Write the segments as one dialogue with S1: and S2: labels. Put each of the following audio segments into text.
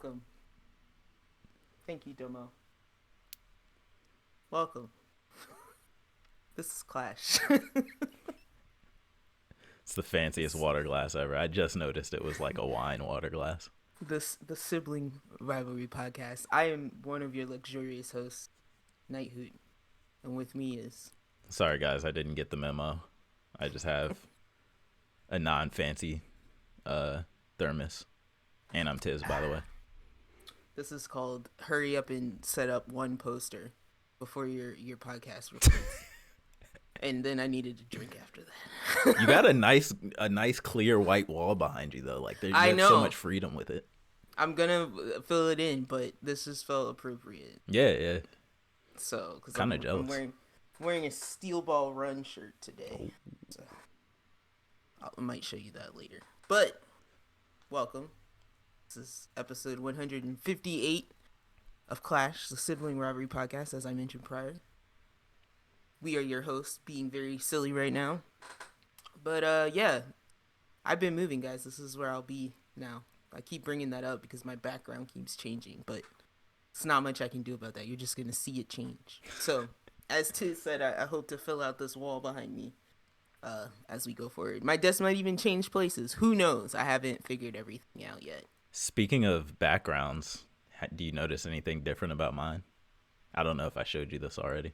S1: Welcome. Thank you, Domo. Welcome. This is Clash.
S2: It's the fanciest water glass ever. I just noticed it was like a wine water glass.
S1: The Sibling Rivalry Podcast. I am one of your luxurious hosts, Nighthoot. And with me is...
S2: Sorry, guys, I didn't get the memo. I just have a non-fancy thermos. And I'm Tiz, by the way.
S1: This is called Hurry Up and Set Up One Poster before your podcast records. And then I needed to drink after that.
S2: You got a nice clear white wall behind you, though. Like, there's so much freedom with it.
S1: I'm gonna fill it in, but this just felt appropriate.
S2: Yeah.
S1: So, because
S2: Kind of jealous.
S1: I'm wearing a Steel Ball Run shirt today. So, I might show you that later. But, welcome. This is episode 158 of Clash, the Sibling Rivalry Podcast, as I mentioned prior. We are your hosts, being very silly right now. But, yeah. I've been moving, guys. This is where I'll be now. I keep bringing that up because my background keeps changing, but it's not much I can do about that. You're just going to see it change. So, as Tiz said, I hope to fill out this wall behind me as we go forward. My desk might even change places. Who knows? I haven't figured everything out yet.
S2: Speaking of backgrounds, do you notice anything different about mine? I don't know if I showed you this already.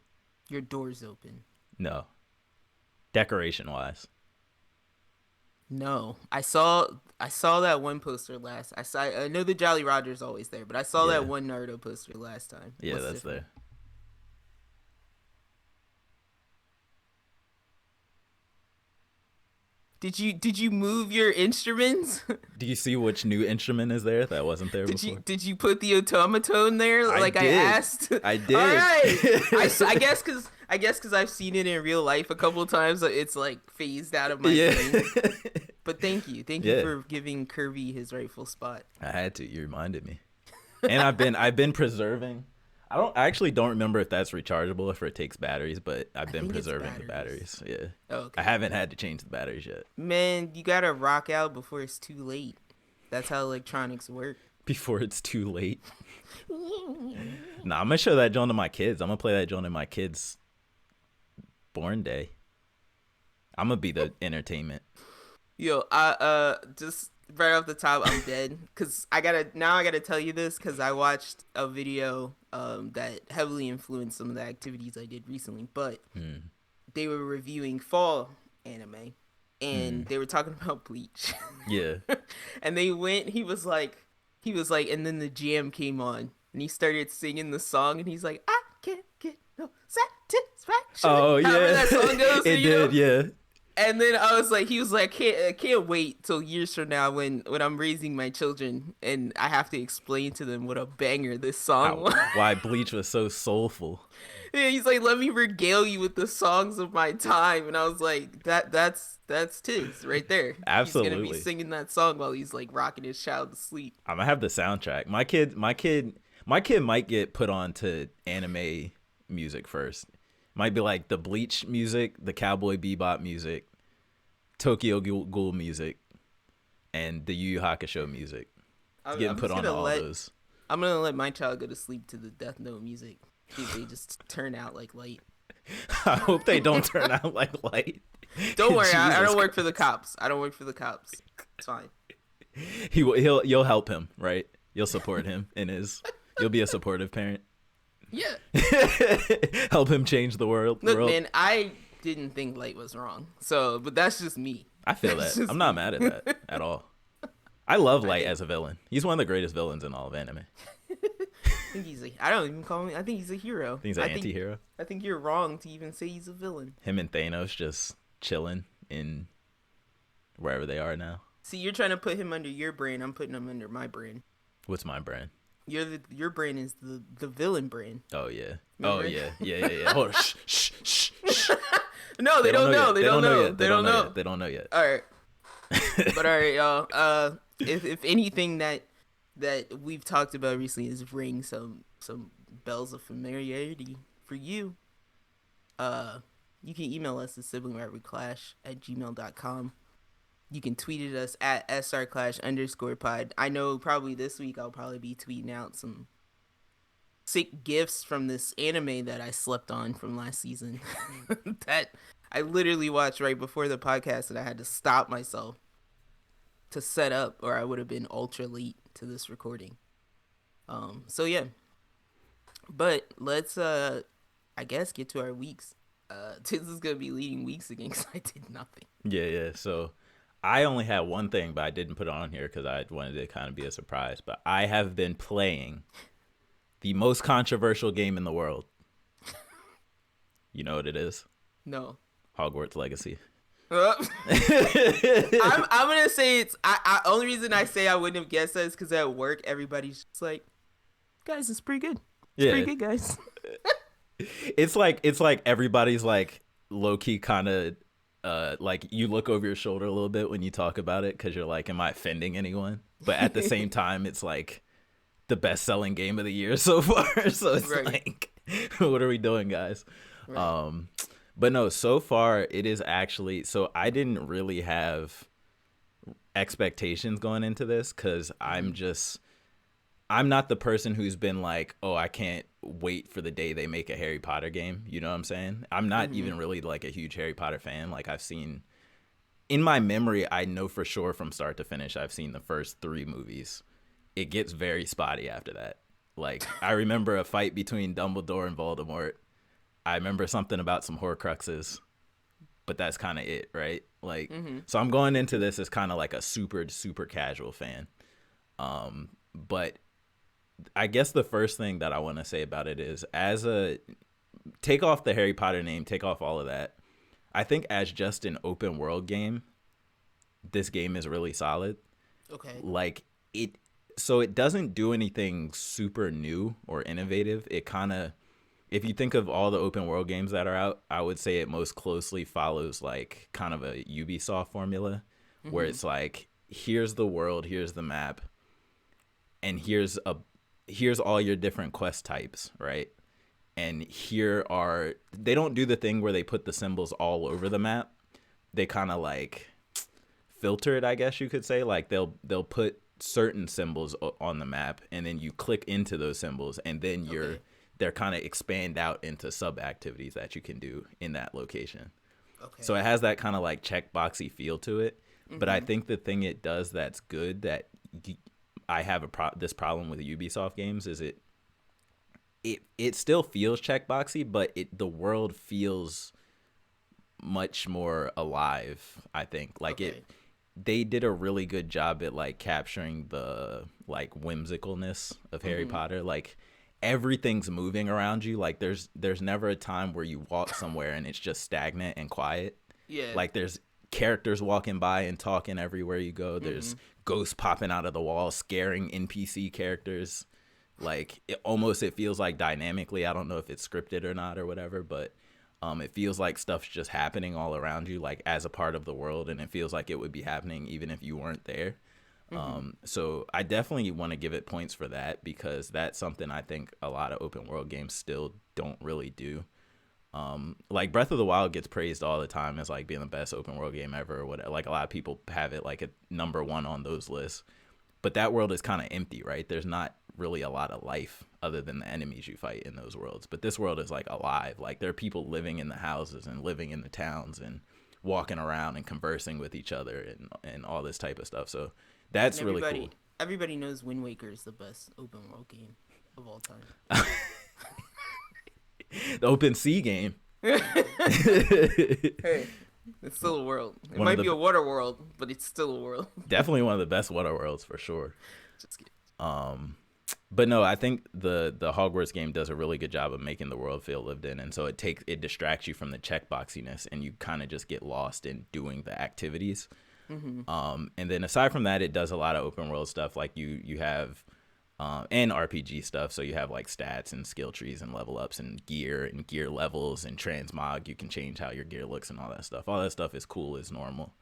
S1: Your door's open.
S2: No. Decoration-wise.
S1: No, I saw that one poster last. I know the Jolly Roger's always there, but I saw that one Naruto poster last time.
S2: Yeah,
S1: What's
S2: that's
S1: different?
S2: there.
S1: Did you move your instruments?
S2: Do you see which new instrument is there that wasn't there before?
S1: Did you put the automaton there like I asked?
S2: I did.
S1: All right. I guess because I've seen it in real life a couple of times, it's like phased out of my brain. But thank you for giving Kirby his rightful spot.
S2: I had to. You reminded me. And I've been preserving. I actually don't remember if that's rechargeable, if it takes batteries, but I've been preserving the batteries. Yeah.
S1: Oh, okay.
S2: I haven't had to change the batteries yet.
S1: Man, you gotta rock out before it's too late. That's how electronics work.
S2: Before it's too late. Nah, I'm gonna show that joint to my kids. I'm gonna play that joint in my kids' born day. I'm gonna be the entertainment.
S1: Yo, I just right off the top, I'm dead because I gotta tell you this because I watched a video that heavily influenced some of the activities I did recently. But they were reviewing fall anime, and they were talking about Bleach.
S2: Yeah,
S1: and he was like, and then the jam came on, and he started singing the song, and he's like, I can't get no satisfaction.
S2: Oh yeah,
S1: however that song goes.
S2: It did, yeah.
S1: And then he was like, can't wait till years from now when I'm raising my children and I have to explain to them what a banger this song was.
S2: Why Bleach was so soulful.
S1: Yeah, he's like, let me regale you with the songs of my time. And I was like, that's Tiz right there.
S2: Absolutely.
S1: He's going to be singing that song while he's like rocking his child to sleep.
S2: I'm going to have the soundtrack. My kid might get put on to anime music first. Might be like the Bleach music, the Cowboy Bebop music, Tokyo Ghoul music, and the Yu Yu Hakusho music. Getting put on all those.
S1: I'm going to let my child go to sleep to the Death Note music. They just turn out like light.
S2: I hope they don't turn out like light.
S1: Don't worry, I don't work for the cops. I don't work for the cops. It's fine.
S2: You'll help him, right? You'll support him you'll be a supportive parent.
S1: Yeah.
S2: Help him change the world.
S1: Look, man, I didn't think Light was wrong. But that's just me.
S2: I feel that. I'm not mad at that at all. I love Light as a villain. He's one of the greatest villains in all of anime.
S1: I don't even call him. I think he's a hero.
S2: He's an anti-hero.
S1: I think you're wrong to even say he's a villain.
S2: Him and Thanos just chilling in wherever they are now.
S1: See, you're trying to put him under your brain. I'm putting him under my brain.
S2: What's my brain?
S1: Your brain is the villain brain.
S2: Oh yeah.
S1: Remember?
S2: Oh yeah. Hold on. Shh.
S1: No, they don't know. They don't know.
S2: They don't know. They don't know yet.
S1: All right. But all right, y'all. If anything that we've talked about recently is ring some bells of familiarity for you, you can email us at siblingrivalryclash@gmail.com. You can tweet at us at @SRClash_pod. I know probably this week I'll probably be tweeting out some sick gifts from this anime that I slept on from last season. That I literally watched right before the podcast, and I had to stop myself to set up, or I would have been ultra late to this recording. So yeah. But let's I guess get to our weeks. This is gonna be leading weeks again because I did nothing.
S2: Yeah. So I only had one thing, but I didn't put it on here because I wanted it to kind of be a surprise. But I have been playing the most controversial game in the world. You know what it is?
S1: No.
S2: Hogwarts Legacy.
S1: I'm gonna say it's. I only reason I say I wouldn't have guessed that is because at work everybody's just like, guys, it's pretty good. It's pretty good, guys.
S2: It's like everybody's like low key kind of like you look over your shoulder a little bit when you talk about it because you're like, am I offending anyone? But at the same time, it's like the best selling game of the year so far. So it's like, what are we doing, guys? Right. But no, so far it is actually, so I didn't really have expectations going into this because I'm not the person who's been like, oh, I can't wait for the day they make a Harry Potter game. You know what I'm saying? I'm not even really like a huge Harry Potter fan. Like I've seen, in my memory, I know for sure from start to finish, I've seen the first 3 movies. It gets very spotty after that. Like I remember a fight between Dumbledore and Voldemort. I remember something about some Horcruxes, but that's kind of it, right? Like, so I'm going into this as kind of like a super, super casual fan. But I guess the first thing that I want to say about it is take off the Harry Potter name, take off all of that. I think as just an open world game, this game is really solid.
S1: Okay.
S2: Like it doesn't do anything super new or innovative. It kind of, if you think of all the open world games that are out, I would say it most closely follows like kind of a Ubisoft formula where it's like, here's the world, here's the map, and here's all your different quest types, right? And they don't do the thing where they put the symbols all over the map. They kind of like filter it, I guess you could say. Like they'll put certain symbols on the map, and then you click into those symbols, and then they're kind of expand out into sub activities that you can do in that location. Okay. So it has that kind of like checkboxy feel to it. But I think the thing it does that's good that I have this problem with Ubisoft games is it still feels checkboxy, but the world feels much more alive. I think like they did a really good job at like capturing the like whimsicalness of Harry Potter. Like everything's moving around you. Like there's never a time where you walk somewhere and it's just stagnant and quiet. Yeah. Like there's characters walking by and talking everywhere you go. There's ghosts popping out of the wall, scaring NPC characters. Like it feels like dynamically, I don't know if it's scripted or not or whatever, but it feels like stuff's just happening all around you, like as a part of the world, and it feels like it would be happening even if you weren't there. So I definitely want to give it points for that because that's something I think a lot of open world games still don't really do. Like Breath of the Wild gets praised all the time as like being the best open world game ever or whatever. Like a lot of people have it like at number 1 on those lists, but that world is kind of empty, right? There's not really a lot of life other than the enemies you fight in those worlds, but this world is like alive. Like there are people living in the houses and living in the towns and walking around and conversing with each other and all this type of stuff. So that's really cool.
S1: Everybody knows Wind Waker is the best open world game of all time.
S2: The open sea game.
S1: Hey, it's still a world. It might be a water world, but it's still a world.
S2: Definitely one of the best water worlds for sure.
S1: Just kidding.
S2: But no, I think the Hogwarts game does a really good job of making the world feel lived in, and so it distracts you from the checkboxiness, and you kind of just get lost in doing the activities. And then aside from that, it does a lot of open world stuff, like you have and RPG stuff. So you have like stats and skill trees and level ups and gear levels and transmog. You can change how your gear looks and all that stuff. All that stuff is cool as normal.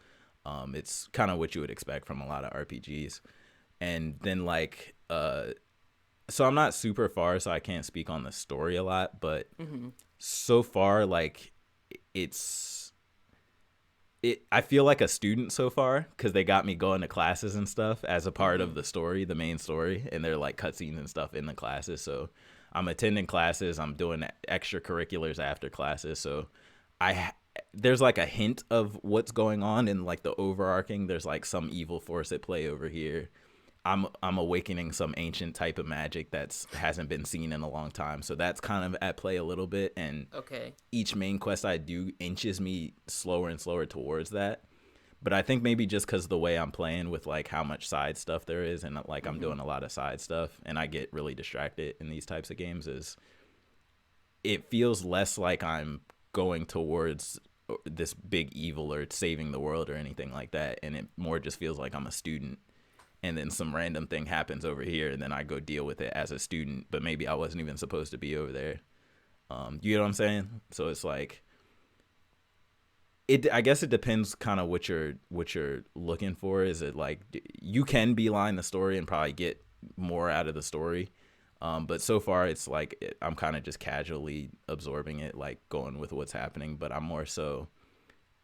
S2: It's kind of what you would expect from a lot of RPGs. And then like so I'm not super far, so I can't speak on the story a lot, but so far like I feel like a student so far because they got me going to classes and stuff as a part of the story, the main story, and they're like cutscenes and stuff in the classes. So I'm attending classes, I'm doing extracurriculars after classes. So I there's like a hint of what's going on in like the overarching. There's like some evil force at play over here. I'm awakening some ancient type of magic that's hasn't been seen in a long time. So that's kind of at play a little bit, and
S1: Okay.
S2: each main quest I do inches me slower and slower towards that. But I think maybe just because the way I'm playing with like how much side stuff there is, and like I'm doing a lot of side stuff, and I get really distracted in these types of games, is it feels less like I'm going towards this big evil or saving the world or anything like that, and it more just feels like I'm a student, and then some random thing happens over here, and then I go deal with it as a student, but maybe I wasn't even supposed to be over there. You know what I'm saying? So it's like, I guess it depends kind of what you're looking for. Is it like you can beeline the story and probably get more out of the story, but so far it's like I'm kind of just casually absorbing it, like going with what's happening. But I'm more so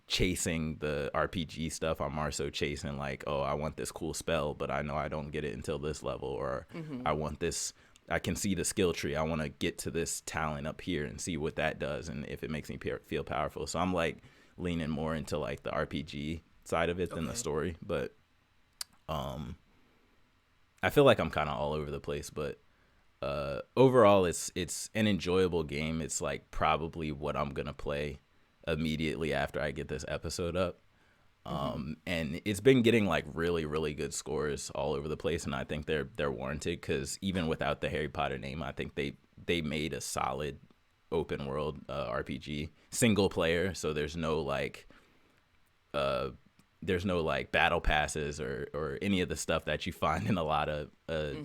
S2: chasing the RPG stuff. I'm more so chasing like, oh, I want this cool spell, but I know I don't get it until this level, or I want this. I can see the skill tree. I want to get to this talent up here and see what that does, and if it makes me feel powerful. So I'm like leaning more into like the RPG side of it than the story. But I feel like I'm kind of all over the place. But overall, it's an enjoyable game. It's like probably what I'm gonna play immediately after I get this episode up. And it's been getting like really, really good scores all over the place, and I think they're warranted, because even without the Harry Potter name, I think they made a solid open world RPG single player. So there's no like battle passes or any of the stuff that you find in a lot of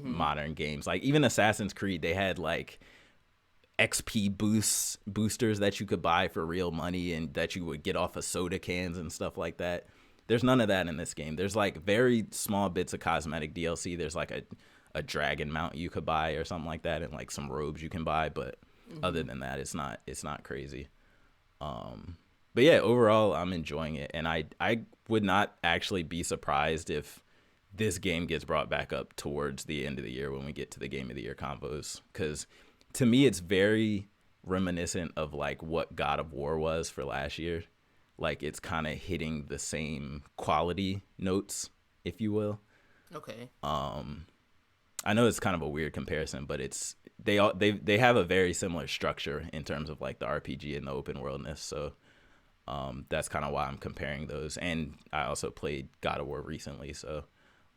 S2: modern games. Like even Assassin's Creed, they had like XP boosters that you could buy for real money and that you would get off of soda cans and stuff like that. There's none of that in this game. There's like very small bits of cosmetic DLC. There's like a dragon mount you could buy or something like that, and like some robes you can buy, but other than that, it's not crazy. But yeah, overall I'm enjoying it, and I would not actually be surprised if this game gets brought back up towards the end of the year when we get to the game of the year combos, because to me it's very reminiscent of like what God of War was for last year. Like it's kind of hitting the same quality notes, if you will.
S1: Okay.
S2: I know it's kind of a weird comparison, but they have a very similar structure in terms of like the RPG and the open worldness. So that's kind of why I'm comparing those. And I also played God of War recently, so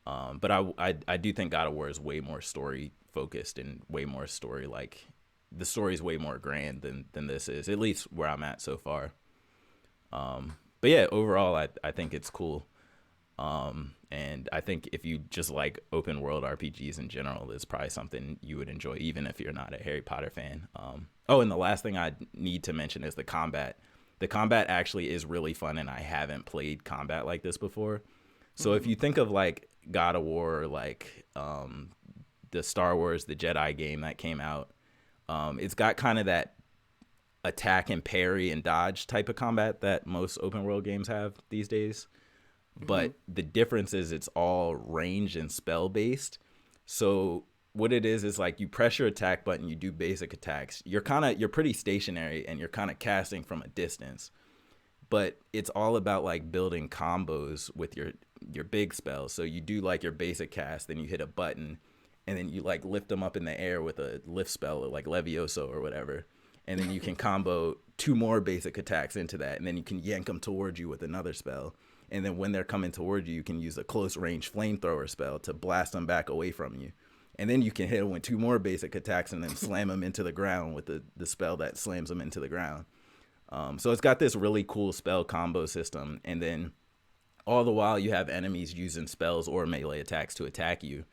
S2: but I do think God of War is way more story focused and way more story, like the story is way more grand than this is, at least where I'm at so far. But yeah, overall I think it's cool. And I think if you just like open world RPGs in general, it's probably something you would enjoy, even if you're not a Harry Potter fan. And the last thing I need to mention is the combat. The combat actually is really fun, and I haven't played combat like this before. So if you think of like God of War, or like the Star Wars, the Jedi game that came out, it's got kind of that attack and parry and dodge type of combat that most open world games have these days. But the difference is it's all range and spell based. So what it is like you press your attack button, you do basic attacks. You're pretty stationary, and you're kind of casting from a distance. But it's all about like building combos with your big spells. So you do like your basic cast, then you hit a button, and then you like lift them up in the air with a lift spell, or like Levioso or whatever. And then you can combo 2 more basic attacks into that, and then you can yank them towards you with another spell. And then when they're coming toward you, you can use a close range flamethrower spell to blast them back away from you. And then you can hit them with 2 more basic attacks and then slam them into the ground with the spell that slams them into the ground. So it's got this really cool spell combo system. And then all the while you have enemies using spells or melee attacks to attack you.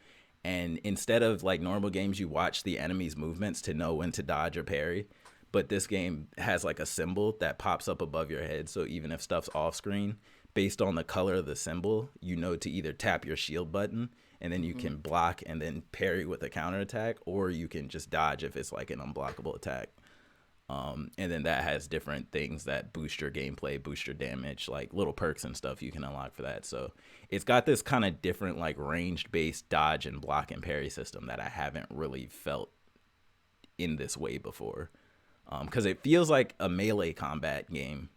S2: And instead of like normal games, you watch the enemy's movements to know when to dodge or parry. But this game has like a symbol that pops up above your head. So even if stuff's off screen, based on the color of the symbol, you know to either tap your shield button, and then you can block and then parry with a counterattack, or you can just dodge if it's like an unblockable attack. And then that has different things that boost your gameplay, boost your damage, like little perks and stuff you can unlock for that. So it's got this kind of different like ranged based dodge and block and parry system that I haven't really felt in this way before. Because it feels like a melee combat game,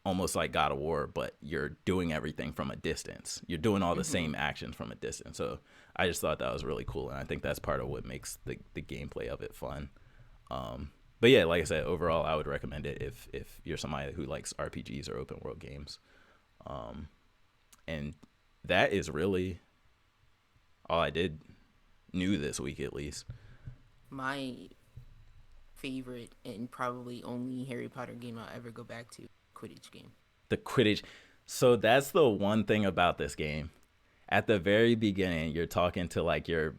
S2: almost like God of War, but you're doing everything from a distance. You're doing all the same actions from a distance. So I just thought that was really cool, and I think that's part of what makes the gameplay of it fun. But yeah, like I said, overall, I would recommend it if you're somebody who likes RPGs or open world games. And that is really all I did new this week, at least.
S1: My favorite and probably only Harry Potter game I'll ever go back to, Quidditch game.
S2: The Quidditch. So that's the one thing about this game. At the very beginning, you're talking to like your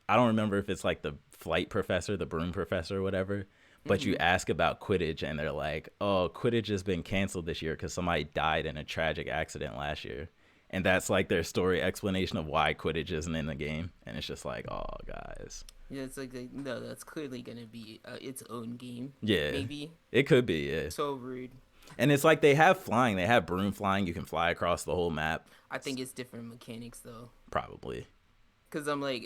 S2: I don't remember if it's like the flight professor, the broom professor, or whatever. But you ask about Quidditch, and they're like, "Oh, Quidditch has been canceled this year because somebody died in a tragic accident last year." And that's like their story explanation of why Quidditch isn't in the game. And it's just like, oh, guys.
S1: Yeah, it's like, no, that's clearly going to be its own game.
S2: Yeah.
S1: Maybe.
S2: It could be, yeah.
S1: So rude.
S2: And it's like they have flying. They have broom flying. You can fly across the whole map.
S1: I think it's different mechanics, though.
S2: Probably.
S1: Because I'm like,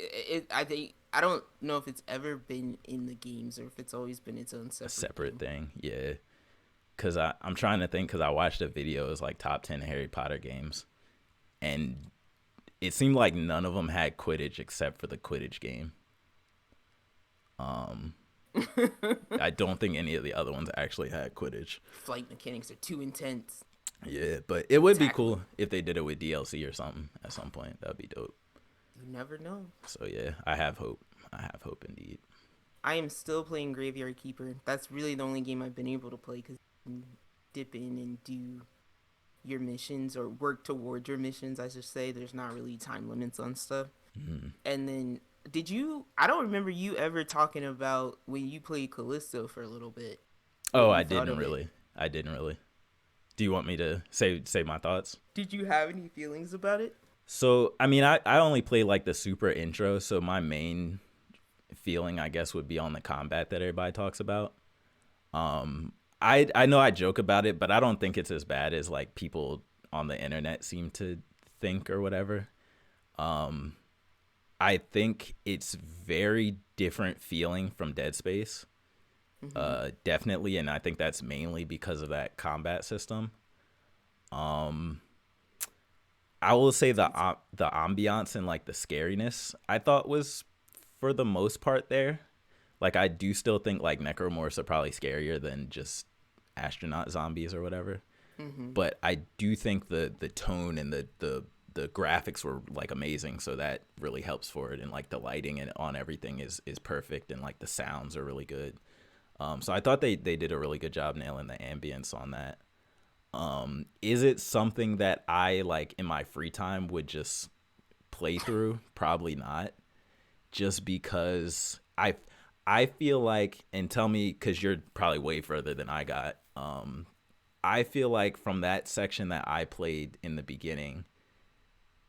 S1: I don't know if it's ever been in the games or if it's always been its own separate
S2: thing. Yeah. Because I'm trying to think, because I watched a video. It was like top 10 Harry Potter games. And it seemed like none of them had Quidditch except for the Quidditch game. I don't think any of the other ones actually had Quidditch.
S1: Flight mechanics are too intense.
S2: Yeah, but it would be cool if they did it with DLC or something at some point. That would be dope.
S1: You never know.
S2: So yeah, I have hope. I have hope indeed.
S1: I am still playing Graveyard Keeper. That's really the only game I've been able to play because you can dip in and do your missions or work towards your missions, I should say. There's not really time limits on stuff. And then I don't remember you ever talking about when you played Callisto for a little bit.
S2: Oh, I didn't really. Do you want me to say my thoughts?
S1: Did you have any feelings about it?
S2: So, I mean, I only play like the super intro, so my main feeling, I guess, would be on the combat that everybody talks about. I know I joke about it, but I don't think it's as bad as like people on the internet seem to think or whatever. I think it's very different feeling from Dead Space. Definitely, and I think that's mainly because of that combat system. I will say the ambiance and like the scariness I thought was for the most part there. Like I do still think like necromorphs are probably scarier than just astronaut zombies or whatever. But I do think the tone and the graphics were like amazing, so that really helps for it, and like the lighting and on everything is perfect, and like the sounds are really good. So I thought they did a really good job nailing the ambience on that. Is it something that I like in my free time would just play through? Probably not, just because I feel like, and tell me because you're probably way further than I got. I feel like from that section that I played in the beginning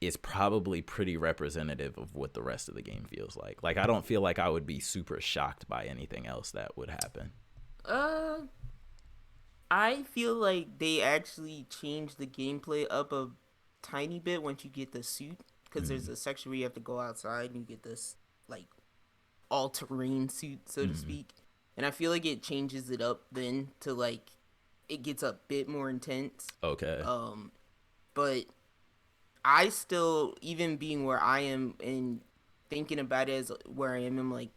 S2: is probably pretty representative of what the rest of the game feels like. Like, I don't feel like I would be super shocked by anything else that would happen.
S1: I feel like they actually changed the gameplay up a tiny bit once you get the suit, because there's a section where you have to go outside and you get this like all-terrain suit, so to speak. And I feel like it changes it up then to like it gets a bit more intense.
S2: Okay.
S1: But I still, even being where I am and thinking about it as where I am, I'm like,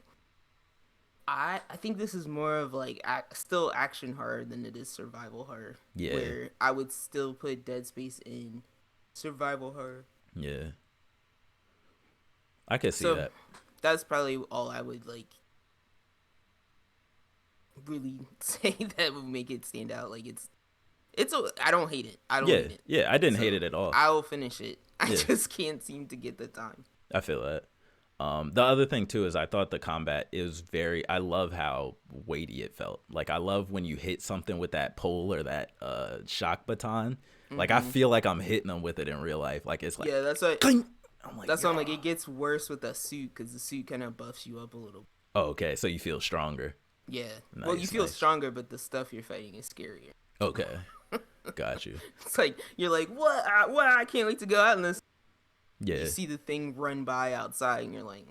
S1: I think this is more of like still action horror than it is survival horror.
S2: Yeah.
S1: Where I would still put Dead Space in survival horror.
S2: Yeah. I could see that.
S1: That's probably all I would like really say that would make it stand out. Like I don't hate it. I don't hate it.
S2: Yeah, I didn't hate it at all.
S1: I will finish it. I just can't seem to get the time.
S2: I feel that. The other thing too is I thought the combat is I love how weighty it felt. Like I love when you hit something with that pole or that shock baton. Like I feel like I'm hitting them with it in real life. Like it's like,
S1: yeah, that's what.
S2: Cling! I'm like,
S1: that's why I'm like, it gets worse with the suit because the suit kind of buffs you up a little.
S2: Oh, okay, so you feel stronger.
S1: Yeah.
S2: Nice,
S1: Well, you feel
S2: nice.
S1: stronger, but the stuff you're fighting is scarier.
S2: Okay, got you.
S1: It's like you're like, what? I can't wait to go out, and this
S2: Yeah,
S1: you see the thing run by outside, and you're like,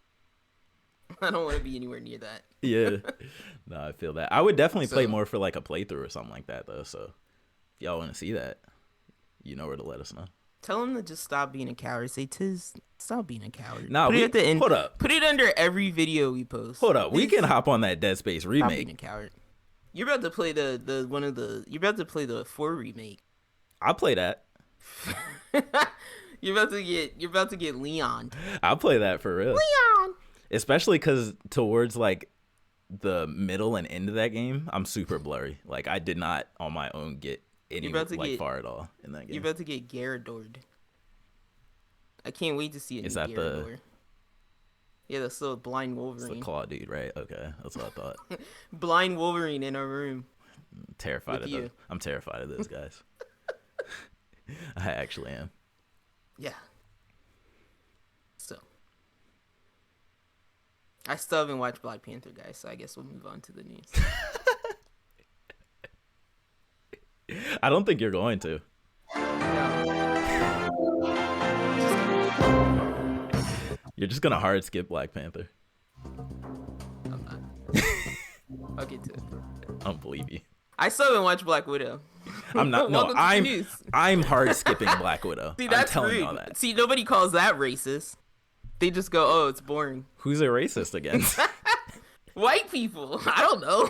S1: I don't want to be anywhere near that.
S2: yeah. No, I feel that. I would definitely play
S1: So-
S2: more for like a playthrough or something like that though. So if y'all want to see that, you know where to let us know.
S1: Tell him to just stop being a coward. Say, Tiz, stop being a coward.
S2: Nah,
S1: Put it at the end.
S2: hold up.
S1: Put it under every video we post.
S2: Hold up, we
S1: Tiz,
S2: can hop on that Dead Space
S1: stop being
S2: remake.
S1: a coward. You're about to play you're about to play the 4 remake.
S2: I'll play that.
S1: You're about to get Leon.
S2: I'll play that for real.
S1: Leon.
S2: Especially because towards like the middle and end of that game, I'm super blurry. Like I did not on my own get any far at all in that game.
S1: You're about to get Gyaradored. I can't wait to see a
S2: Is
S1: new
S2: that
S1: Gyaradored. Yeah, that's the blind
S2: It's
S1: Wolverine.
S2: the claw dude, right? Okay, that's what I thought.
S1: Blind Wolverine in our room.
S2: Terrified
S1: With
S2: of
S1: you.
S2: those. I'm terrified of those guys. I actually am.
S1: Yeah. So. I still haven't watched Black Panther, guys, so I guess we'll move on to the news.
S2: I don't think you're going to. You're just gonna hard skip Black Panther.
S1: I'm not. I'll get to it.
S2: I don't believe you.
S1: I still haven't watched Black Widow.
S2: I'm not. No,
S1: Welcome to the news.
S2: I'm hard skipping Black Widow.
S1: See,
S2: I'm
S1: that's
S2: telling
S1: rude.
S2: y'all that.
S1: See, nobody calls that racist. They just go, oh, it's boring.
S2: Who's a racist against?
S1: White people. I don't know.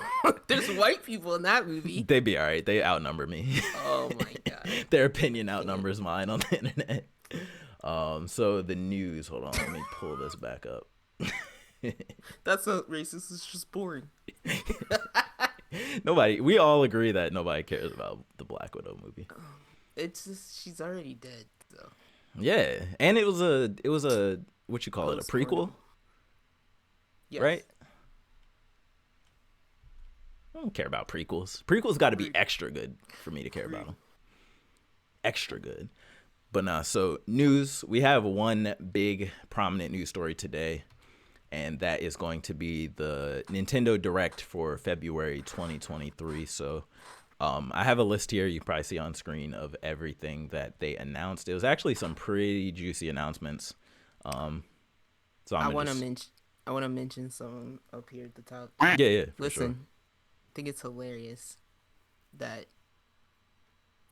S1: There's white people in that movie.
S2: They'd be all right. They outnumber me.
S1: Oh my god.
S2: Their opinion outnumbers mine on the internet. So the news. Hold on, let me pull this back up.
S1: That's not racist. It's just boring.
S2: We all agree that nobody cares about the Black Widow movie.
S1: It's just she's already dead. So
S2: Yeah, and it was a what you call it, a prequel,
S1: Post-mortem. Yes.
S2: right? I don't care about prequels. Prequels got to be extra good for me to care about them. Extra good. But nah, so news, we have one big prominent news story today, and that is going to be the Nintendo Direct for February 2023. So I have a list here you can probably see on screen of everything that they announced. It was actually some pretty juicy announcements. So
S1: I want to mention some up here at the top.
S2: Yeah, for
S1: Listen,
S2: sure.
S1: I think it's hilarious that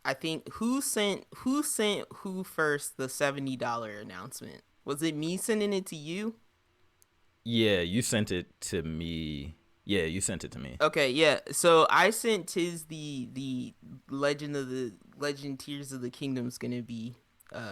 S1: I think who sent who first the $70 announcement? Was it me sending it to you?
S2: Yeah, you sent it to me. Yeah, you sent it to me.
S1: Okay, yeah. So I sent Tiz the Legend Tears of the Kingdom's gonna be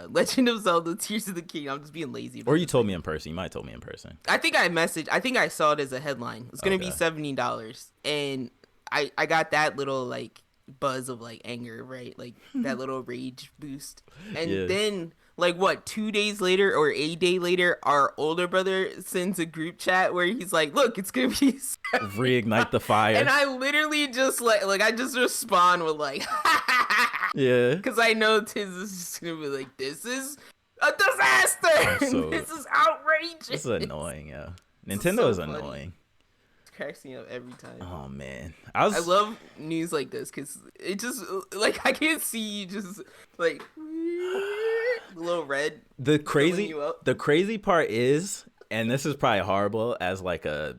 S1: Legend of Zelda Tears of the Kingdom. I'm just being lazy.
S2: Or you told me in person. You might have told me in person.
S1: I think I saw it as a headline. It's gonna be
S2: Okay.
S1: $70, and I got that little like buzz of like anger, right? Like that little rage boost, and
S2: Yeah.
S1: then like what 2 days later or a day later, our older brother sends a group chat where he's like, "Look, it's gonna be."
S2: Reignite the fire.
S1: And I literally just like I just respond with like,
S2: Yeah.
S1: because I know Tiz is just gonna be like, "This is a disaster.
S2: So-
S1: This is outrageous."
S2: This is annoying, yeah.
S1: is
S2: Nintendo
S1: so
S2: is
S1: funny.
S2: annoying.
S1: It cracks me up every time.
S2: Oh man,
S1: I love news like this because it just like I can see you just like a little red.
S2: the
S1: filling
S2: crazy
S1: you up.
S2: the crazy part is, and this is probably horrible as like a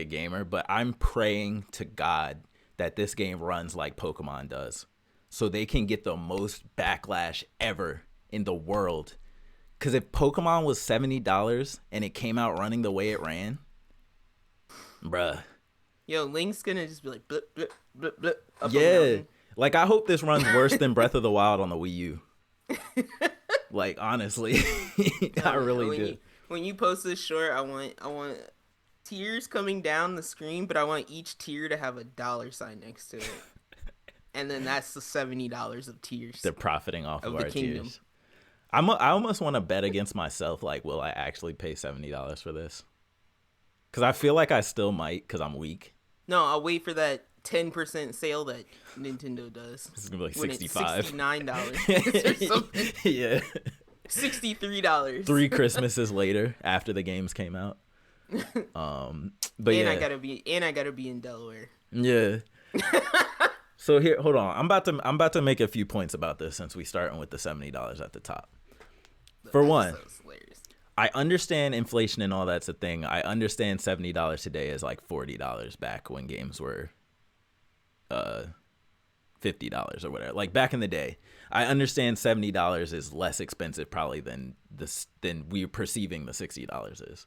S2: gamer, but I'm praying to God that this game runs like Pokemon does, so they can get the most backlash ever in the world. Because if Pokemon was $70 and it came out running the way it ran, bruh.
S1: Yo, Link's gonna just be like blip blip blip blip. Up a
S2: Yeah,
S1: mountain.
S2: like I hope this runs worse than Breath of the Wild on the Wii U. Like honestly, I really
S1: when
S2: do.
S1: When you post this short, I want tears coming down the screen, but I want each tear to have a $sign next to it, and then that's the $70 of tears.
S2: They're profiting off of
S1: the
S2: our
S1: kingdom.
S2: tears. I almost want to bet against myself. Like, will I actually pay $70 for this? Because I feel like I still might, because I'm weak.
S1: No, I'll wait for that 10% sale that Nintendo does.
S2: This is gonna be like
S1: When
S2: $65.
S1: It's $69 or something.
S2: Yeah.
S1: $63.
S2: 3 Christmases later, after the games came out. But
S1: and
S2: yeah,
S1: I gotta be in Delaware.
S2: yeah. So here, hold on. I'm about to make a few points about this since we starting with the $70 at the top. For one, I understand inflation and all that's a thing. I understand $70 today is like $40 back when games were $50 or whatever. Like back in the day, I understand $70 is less expensive probably than we're perceiving the $60 is.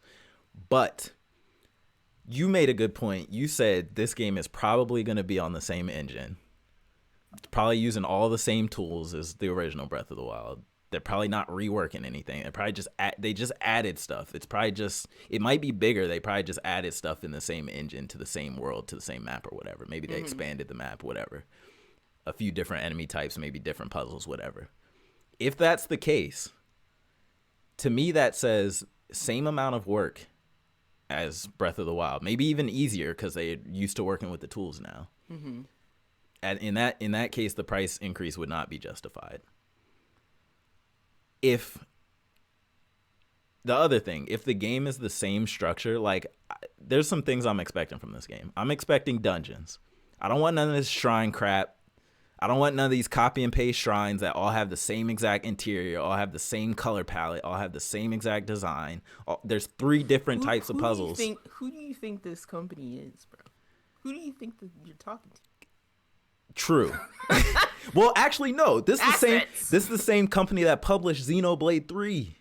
S2: But you made a good point. You said this game is probably going to be on the same engine. It's probably using all the same tools as the original Breath of the Wild. They're probably not reworking anything. They're probably they just added stuff. It's probably just, it might be bigger. They probably just added stuff in the same engine to the same world, to the same map or whatever. Maybe they expanded the map, whatever. A few different enemy types, maybe different puzzles, whatever. If that's the case, to me that says same amount of work as Breath of the Wild. Maybe even easier because they're used to working with the tools now. Mm-hmm. And in that case, the price increase would not be justified. If the other thing, if the game is the same structure, like there's some things I'm expecting from this game. I'm expecting dungeons. I don't want none of this shrine crap. I don't want none of these copy and paste shrines that all have the same exact interior, all have the same color palette, all have the same exact design. There's 3 different types of puzzles.
S1: Who do you think this company is, bro? Who do you think that you're talking to?
S2: True. Well, actually, no. This is the same company that published Xenoblade 3,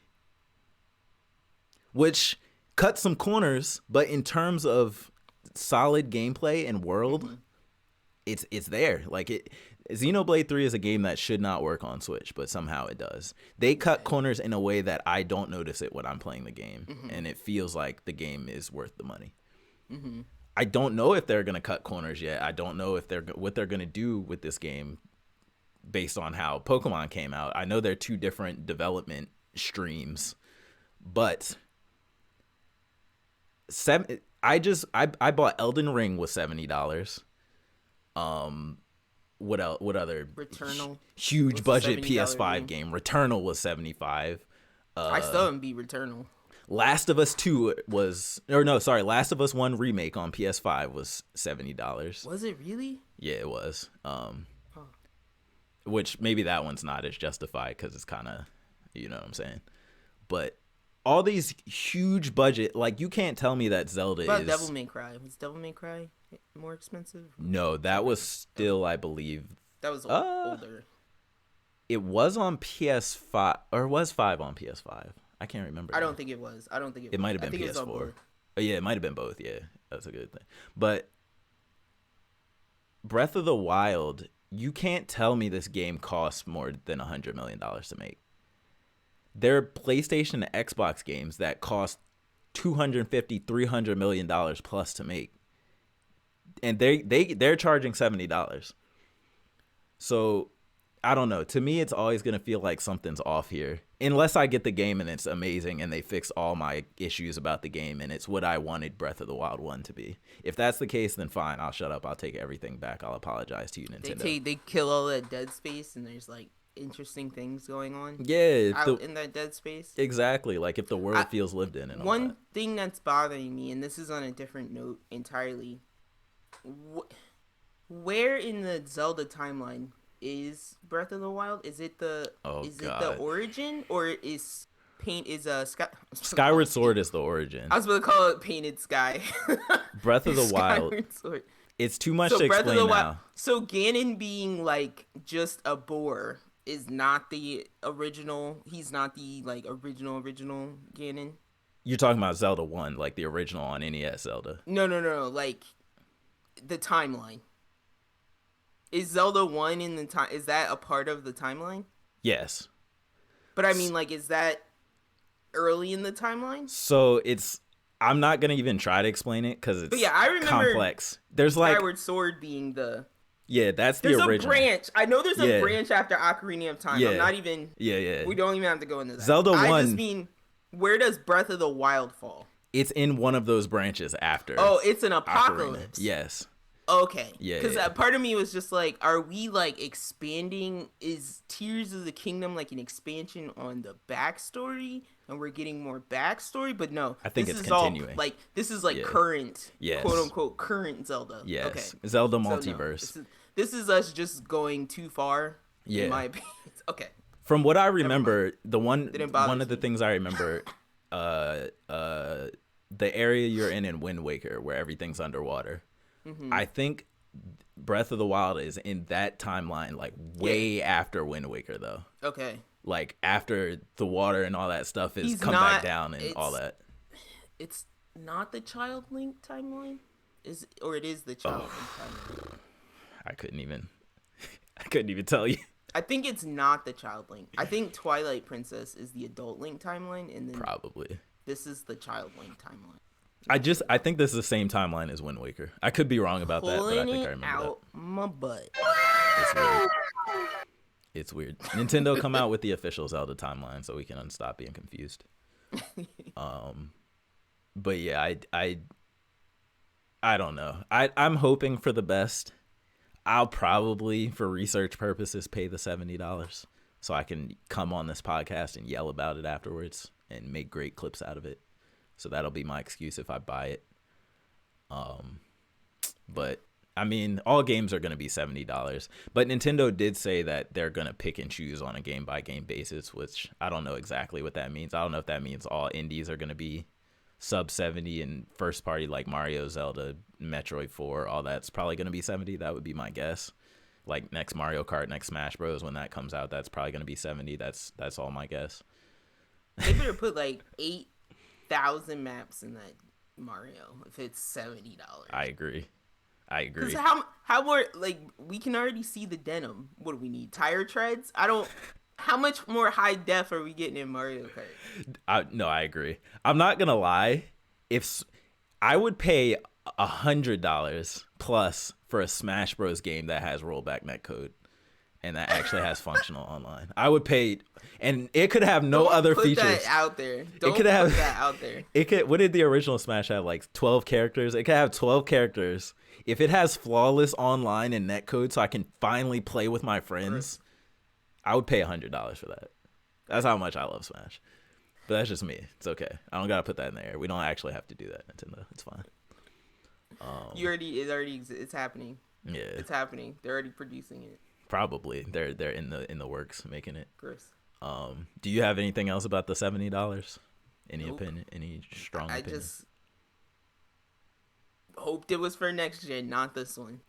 S2: which cut some corners, but in terms of solid gameplay and world, it's there. Like Xenoblade 3 is a game that should not work on Switch, but somehow it does. They cut corners in a way that I don't notice it when I'm playing the game, and it feels like the game is worth the money. Mm-hmm. I don't know if they're going to cut corners yet. I don't know if what they're going to do with this game based on how Pokemon came out. I know they're 2 different development streams, but I bought Elden Ring with $70. What else? What other
S1: Returnal?
S2: Huge budget PS5 game. Returnal was $75.
S1: I still haven't beat Returnal.
S2: Last of Us 1 remake on PS5 was $70.
S1: Was it really?
S2: Yeah, it was. Which maybe that one's not as justified because it's kind of, you know what I'm saying. But all these huge budget, like you can't tell me that Zelda is.
S1: Devil May Cry. Was Devil May Cry more expensive?
S2: No, that was still, I believe.
S1: That was older.
S2: It was on PS5, or was 5 on PS5? I can't remember.
S1: I don't think it was. It
S2: might have been PS4. Oh, yeah, it might have been both. Yeah, that's a good thing. But Breath of the Wild, you can't tell me this game costs more than $100 million to make. There are PlayStation and Xbox games that cost $250-300 million plus to make, and they're charging $70. So I don't know. To me, it's always gonna feel like something's off here, unless I get the game and it's amazing and they fix all my issues about the game and it's what I wanted Breath of the Wild 1 to be. If that's the case, then fine. I'll shut up. I'll take everything back. I'll apologize to you, Nintendo.
S1: They kill all that dead space and there's like interesting things going on.
S2: Yeah,
S1: in that dead space.
S2: Exactly. Like if the world feels lived in. And all
S1: one thing that's bothering me, and this is on a different note entirely. Where in the Zelda timeline is Breath of the Wild? Is it the the origin, or is
S2: Skyward Sword is the origin?
S1: I was going to call it Painted Sky.
S2: Breath of the Wild.
S1: Sword.
S2: It's too much to explain now.
S1: So Ganon being like just a boar is not the original. He's not the like original Ganon.
S2: You're talking about Zelda 1, like the original on NES Zelda.
S1: No. Like the timeline. Is Zelda 1 in the time? Is that a part of the timeline?
S2: Yes.
S1: But I mean, like, is that early in the timeline?
S2: So I'm not gonna even try to explain it because it's
S1: I remember
S2: complex. There's like
S1: Skyward Sword being the.
S2: Yeah, that's the original.
S1: There's a branch. I know there's a branch after Ocarina of Time.
S2: Yeah.
S1: I'm not even.
S2: Yeah.
S1: We don't even have to go into that.
S2: Zelda 1.
S1: I just mean, where does Breath of the Wild fall?
S2: It's in one of those branches after.
S1: Oh, it's an apocalypse.
S2: Ocarina. Yes.
S1: Okay,
S2: Yeah,
S1: because
S2: yeah.
S1: part of me was just like, are we like expanding? Is Tears of the Kingdom like an expansion on the backstory, and we're getting more backstory? But no,
S2: I think
S1: this
S2: it's
S1: is all
S2: continuing.
S1: like this is like
S2: Yeah.
S1: current,
S2: Yes.
S1: quote unquote current Zelda.
S2: Yes.
S1: Okay,
S2: Zelda
S1: so no,
S2: multiverse.
S1: this is us just going too far.
S2: Yeah.
S1: In my opinion. Okay.
S2: From what I
S1: Never
S2: remember,
S1: mind. Didn't bother
S2: one of the
S1: me.
S2: things I remember, the area you're in Wind Waker, where everything's underwater.
S1: Mm-hmm.
S2: I think Breath of the Wild is in that timeline, like way after Wind Waker, though.
S1: Okay.
S2: Like after the water and all that stuff is
S1: He's
S2: come
S1: not-
S2: back down and all that.
S1: It's not the Child Link timeline, or it is the Child Link timeline.
S2: I couldn't even tell you.
S1: I think it's not the Child Link. I think Twilight Princess is the Adult Link timeline, and then
S2: Probably.
S1: this is the Child Link timeline.
S2: I think this is the same timeline as Wind Waker. I could be wrong about that, but I think I remember
S1: out my butt.
S2: that. It's weird. Nintendo come out with the official Zelda timeline so we can stop being confused. But yeah, I don't know. I'm hoping for the best. I'll probably, for research purposes, pay the $70 so I can come on this podcast and yell about it afterwards and make great clips out of it. So that'll be my excuse if I buy it. But I mean, all games are going to be $70. But Nintendo did say that they're going to pick and choose on a game by game basis, which I don't know exactly what that means. I don't know if that means all indies are going to be sub 70 and first party like Mario, Zelda, Metroid 4, all that's probably going to be 70. That would be my guess. Like next Mario Kart, next Smash Bros, when that comes out, that's probably going to be 70. That's all my guess.
S1: They better put like 8,000 maps in that Mario if it's $70.
S2: I agree.
S1: Because how more, like, we can already see the denim. What do we need? Tire treads? How much more high def are we getting in Mario Kart?
S2: No, I agree. I'm not gonna lie. If I would pay $100 plus for a Smash Bros game that has rollback netcode and that actually has functional online, I would pay, and it could have no other features.
S1: Don't put that out there. Don't
S2: put
S1: that out there.
S2: It could. What did the original Smash have? Like 12 characters. It could have 12 characters. If it has flawless online and netcode, so I can finally play with my friends, I would pay $100 for that. That's how much I love Smash. But that's just me. It's okay. I don't gotta put that in the air. We don't actually have to do that, Nintendo. It's fine.
S1: It's happening.
S2: Yeah,
S1: It's happening. They're already producing it.
S2: probably. They're in the works making it.
S1: Chris.
S2: Do you have anything else about the $70? Any
S1: Nope.
S2: opinion? Any strong
S1: I
S2: opinion?
S1: just hoped it was for next gen, not this one.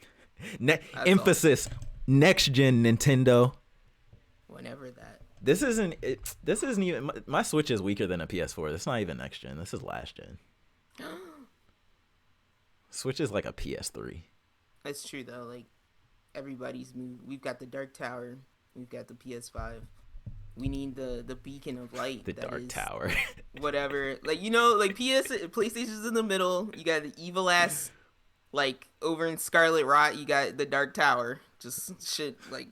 S2: Emphasis: next gen Nintendo.
S1: Whenever that.
S2: This isn't even my Switch is weaker than a PS4. That's not even next gen. This is last gen. Switch is like a PS3.
S1: That's true though. Like everybody's moved. We've got the Dark Tower. We've got the PS5. We need the beacon of light.
S2: The Dark Tower.
S1: Whatever. Like like PlayStation's in the middle. You got the evil ass. Like over in Scarlet Rot, you got the Dark Tower. Just shit like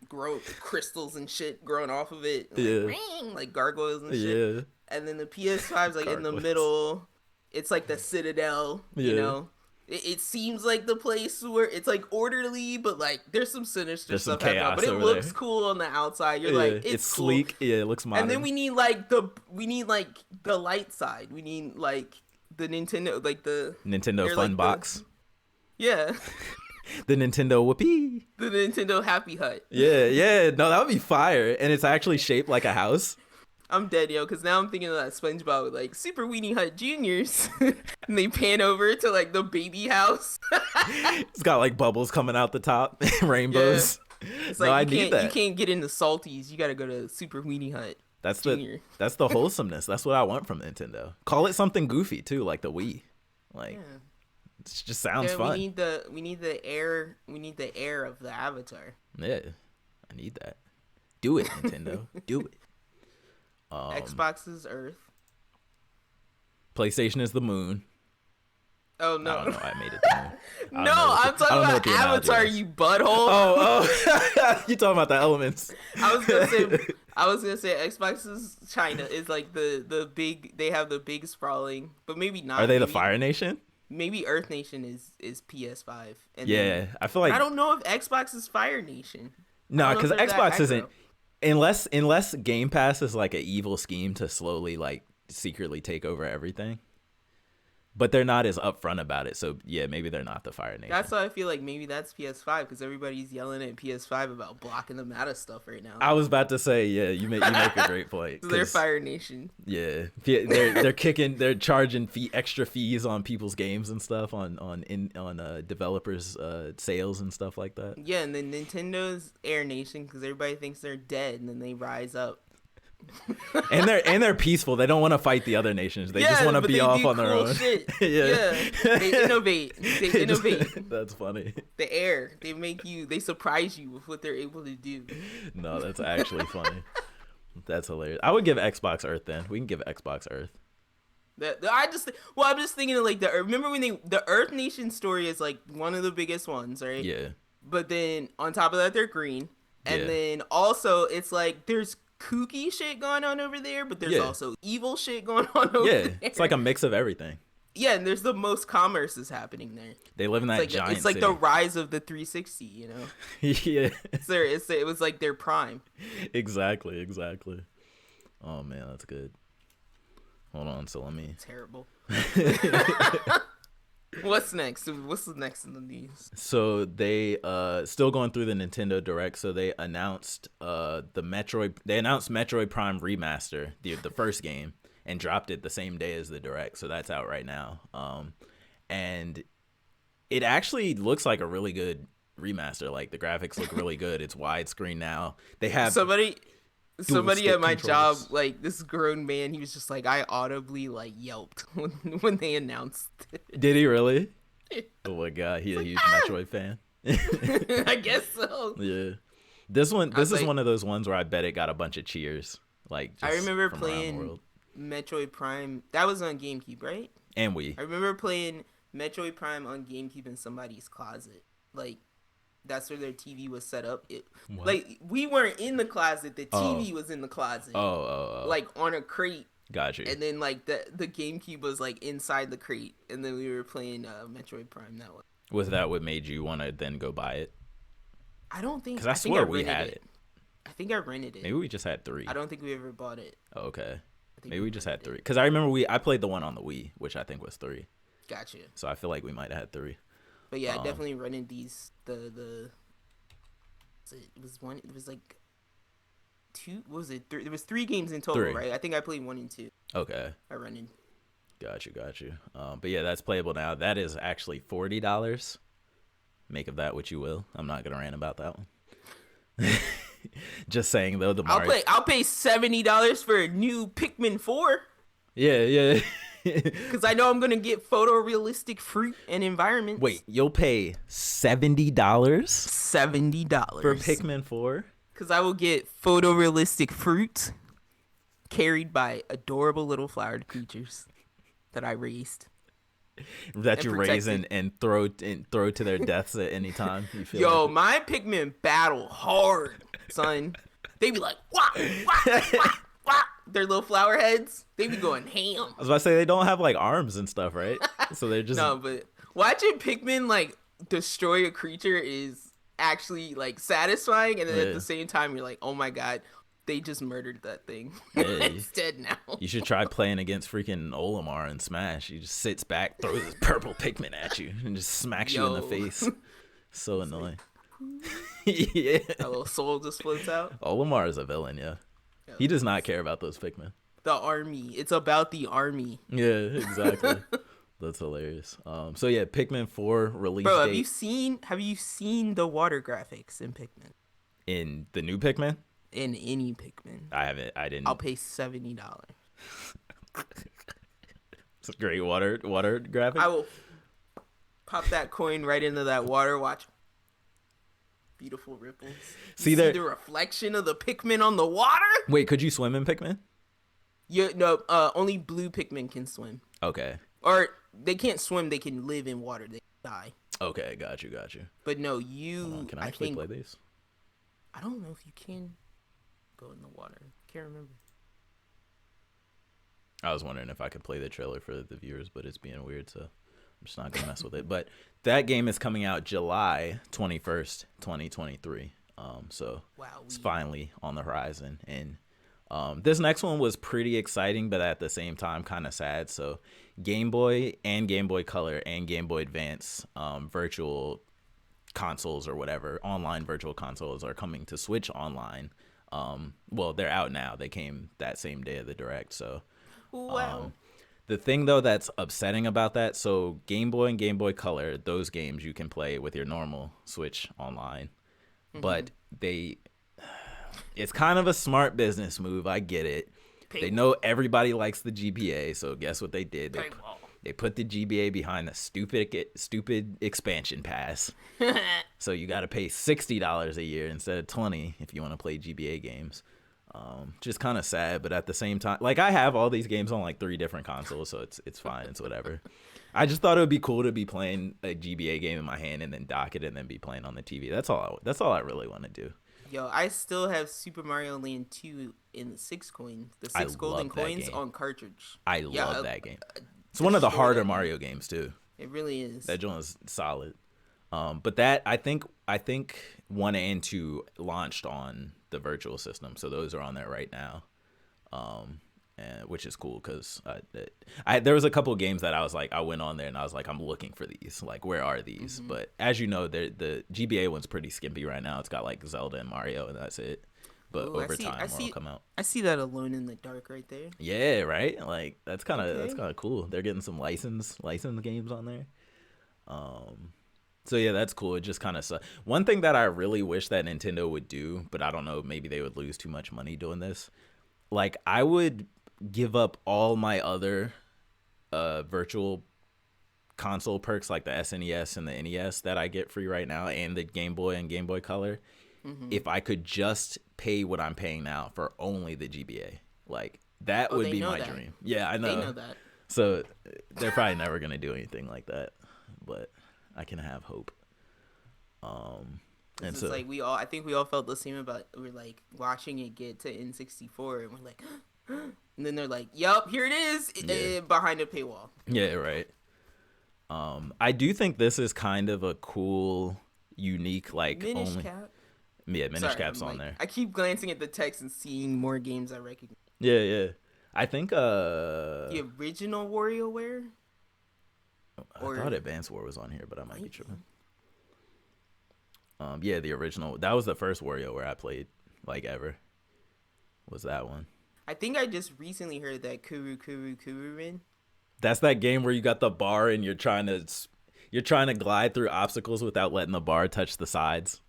S1: grow crystals and shit growing off of it. Like,
S2: Yeah.
S1: ring, like gargoyles and shit.
S2: Yeah.
S1: And then the PS5's like in the
S2: Gargoyles.
S1: middle. It's like the Citadel, you
S2: Yeah.
S1: know? It seems like the place where it's like orderly, but like there's some sinister
S2: There's some
S1: stuff happening.
S2: chaos
S1: But it
S2: over
S1: looks
S2: there.
S1: cool on the outside. You're
S2: Yeah,
S1: like, it's cool.
S2: sleek. Yeah, it looks modern.
S1: And then we need like the light side. We need like the Nintendo, like the
S2: Nintendo
S1: they're
S2: Fun
S1: like
S2: Box.
S1: yeah,
S2: The Nintendo Whoopee.
S1: the Nintendo Happy Hut.
S2: Yeah. No, that would be fire. And it's actually shaped like a house.
S1: I'm dead, yo, because now I'm thinking of that SpongeBob with like Super Weenie Hut Juniors, and they pan over to like the baby house.
S2: It's got like bubbles coming out the top, rainbows.
S1: It's
S2: No,
S1: like
S2: I
S1: you
S2: need that.
S1: can't get into salties. You gotta go to Super Weenie Hut.
S2: That's
S1: Junior.
S2: that's the wholesomeness. That's what I want from Nintendo. Call it something goofy too, like the Wii. Like
S1: Yeah.
S2: it just sounds
S1: Yeah,
S2: fun.
S1: we need the air of the Avatar.
S2: Yeah, I need that. Do it, Nintendo. Do it.
S1: Xbox is Earth.
S2: PlayStation is the moon.
S1: Oh
S2: I
S1: no.
S2: don't know. I made it. The moon.
S1: No, I'm talking about Avatar, you butthole.
S2: Oh, you talking about the elements?
S1: I was gonna say Xbox is China is like the big, they have the big sprawling, but maybe not.
S2: Are they the
S1: maybe-
S2: Fire Nation?
S1: maybe Earth Nation is PS5. And
S2: Yeah,
S1: then,
S2: I feel like
S1: I don't know if Xbox is Fire Nation.
S2: no, because Xbox isn't.
S1: aggro.
S2: Unless Game Pass is like an evil scheme to slowly like secretly take over everything. But they're not as upfront about it, so yeah, maybe they're not the Fire Nation.
S1: That's why I feel like maybe that's PS5 because everybody's yelling at PS5 about blocking them out of stuff right now.
S2: I was about to say, yeah, you make a great point.
S1: So they're Fire Nation.
S2: Yeah, they're charging extra fees on people's games and stuff on developers' sales and stuff like that.
S1: Yeah, and then Nintendo's Air Nation because everybody thinks they're dead, and then they rise up.
S2: and they're peaceful. They don't want to fight the other nations. They just want to be off on their own.
S1: Shit. yeah, they innovate.
S2: That's funny.
S1: The air, they surprise you with what they're able to do.
S2: No, that's actually funny. That's hilarious. I would give Xbox Earth then. We can give Xbox Earth.
S1: I'm just thinking of like remember when the Earth Nation story is like one of the biggest ones, right?
S2: Yeah.
S1: But then on top of that, they're green, and then also it's like there's kooky shit going on over there, but there's also evil shit going on over there.
S2: Yeah, it's like a mix of everything.
S1: Yeah, and there's the most commerce is happening there.
S2: They live in that giant
S1: It's like
S2: city.
S1: the rise of the 360, you know?
S2: Yeah.
S1: It was like their prime.
S2: Exactly. Oh, man, that's good. Hold on, so let me...
S1: Terrible. What's next? What's the next in the news?
S2: So they still going through the Nintendo Direct. So they announced Metroid Prime Remaster, the first game, and dropped it the same day as the Direct. So that's out right now. And it actually looks like a really good remaster. Like the graphics look really good. It's widescreen now. They have
S1: somebody at my job,
S2: controls.
S1: like this grown man, he was just like, I audibly like yelped when they announced it.
S2: Did he really? Oh my god, he's a huge Metroid fan.
S1: I guess so.
S2: Yeah, this is one of those ones where I bet it got a bunch of cheers. Like just
S1: I remember
S2: from around the
S1: playing
S2: world.
S1: Metroid Prime. That was on GameCube, right?
S2: And Wii.
S1: I remember playing Metroid Prime on GameCube in somebody's closet. Like that's where their TV was set up. Like we weren't in the closet. The TV was in the closet.
S2: Oh.
S1: Like on a crate.
S2: Got you.
S1: And then like the GameCube was like inside the crate, and then we were playing Metroid Prime that way.
S2: Was that what made you want to then go buy it?
S1: I don't think.
S2: Because I swear we had it.
S1: I think I rented it.
S2: Maybe we just had 3.
S1: I don't think we ever bought it.
S2: Oh, okay. Maybe we just had 3. Because I remember I played the one on the Wii, which I think was 3.
S1: Gotcha.
S2: So I feel like we might have had 3.
S1: But yeah, I definitely rented these. It was like 2. What was it? 3? There was 3 games in total,
S2: 3.
S1: right? I think I played 1 and 2.
S2: Okay.
S1: I rented.
S2: Got you. But yeah, that's playable now. That is actually $40. Make of that what you will. I'm not gonna rant about that one. Just saying though,
S1: I'll pay $70 for a new Pikmin 4.
S2: Yeah.
S1: Because I know I'm gonna get photorealistic fruit and environments.
S2: Wait, you'll pay $70?
S1: $70
S2: for Pikmin 4?
S1: Because I will get photorealistic fruit carried by adorable little flowered creatures that I raised.
S2: That you raise and throw to their deaths at any time. You feel
S1: Yo,
S2: like
S1: my Pikmin battle hard, son. They be like, wah, wah, wah, wah. Their little flower heads, they be going ham.
S2: I was about to say they don't have like arms and stuff, right? So they're just
S1: No, but watching Pikmin like destroy a creature is actually like satisfying, and then at the same time you're like, oh my god, they just murdered that thing. It's dead now.
S2: You should try playing against freaking Olimar and Smash. He just sits back, throws his purple Pikmin at you, and just smacks you in the face. So annoying. Yeah.
S1: That little soul just floats out.
S2: Olimar is a villain, yeah. He does not care about those Pikmin.
S1: The army. It's about the army.
S2: Yeah, exactly. That's hilarious. So yeah, Pikmin 4 release
S1: Bro,
S2: date.
S1: have you seen the water graphics in Pikmin?
S2: In the new Pikmin?
S1: In any Pikmin.
S2: I haven't. I didn't.
S1: I'll pay $70.
S2: It's a great water graphic.
S1: I will pop that coin right into that water. Watch. Beautiful ripples. See the reflection of the Pikmin on the water?
S2: Wait, could you swim in Pikmin?
S1: Yeah, no, only blue Pikmin can swim.
S2: Okay.
S1: Or they can't swim, they can live in water. They die.
S2: Okay, got you.
S1: But no, you...
S2: Can I actually play these?
S1: I don't know if you can go in the water. Can't remember.
S2: I was wondering if I could play the trailer for the viewers, but it's being weird, so I'm just not gonna mess with it. But that game is coming out July 21st, 2023. So
S1: Wow.
S2: it's finally on the horizon. And this next one was pretty exciting, but at the same time kind of sad. So Game Boy and Game Boy Color and Game Boy Advance virtual consoles or whatever, online virtual consoles are coming to Switch Online. Well, they're out now. They came that same day of the Direct. So
S1: Wow.
S2: the thing, though, that's upsetting about that, so Game Boy and Game Boy Color, those games you can play with your normal Switch Online. But it's kind of a smart business move. I get it. They know everybody likes the GBA, so guess what they did? They put the GBA behind the stupid expansion pass. So you got to pay $60 a year instead of $20 if you want to play GBA games. Just kind of sad, but at the same time, like, I have all these games on like 3 different consoles, so it's fine. It's whatever. I just thought it would be cool to be playing a GBA game in my hand and then dock it and then be playing on the TV. That's all I really want to do.
S1: Yo, I still have Super Mario Land 2 in the 6 coins, the 6 golden coins
S2: game.
S1: On cartridge.
S2: I love that game. It's one of the harder Mario games too.
S1: It really is.
S2: That joint is solid. But that I think 1 and 2 launched on the virtual system, so those are on there right now. And which is cool because there was a couple of games that I went on there and I was like, I'm looking for these. Like, where are these? But as you know, the GBA one's pretty skimpy right now. It's got like Zelda and Mario, and that's it. But over time, more will come out.
S1: I see that Alone in the Dark right there.
S2: Yeah, right. Like that's kind of cool. They're getting some licensed games on there. So yeah, that's cool. It just kind of sucks. One thing that I really wish that Nintendo would do, but I don't know, maybe they would lose too much money doing this. Like, I would give up all my other virtual console perks, like the SNES and the NES that I get free right now, and the Game Boy and Game Boy Color, if I could just pay what I'm paying now for only the GBA. Like, that would be my dream. Yeah, I know.
S1: They know that.
S2: So they're probably never going to do anything like that, but I can have hope. And so
S1: like I think we all felt the same about, we're like watching it get to N64 and we're like, and then they're like, yup, here it is, behind a paywall.
S2: Yeah, right. I do think this is kind of a cool, unique, like,
S1: Minish
S2: only
S1: Cap.
S2: Yeah, Minish Cap's on there.
S1: I keep glancing at the text and seeing more games I recognize.
S2: Yeah. I think
S1: the original WarioWare?
S2: I thought Advance War was on here, but I might be tripping. Yeah, the original. That was the first WarioWare I played, like, ever. Was that one?
S1: I think I just recently heard that Kururin.
S2: That's that game where you got the bar and you're trying to glide through obstacles without letting the bar touch the sides.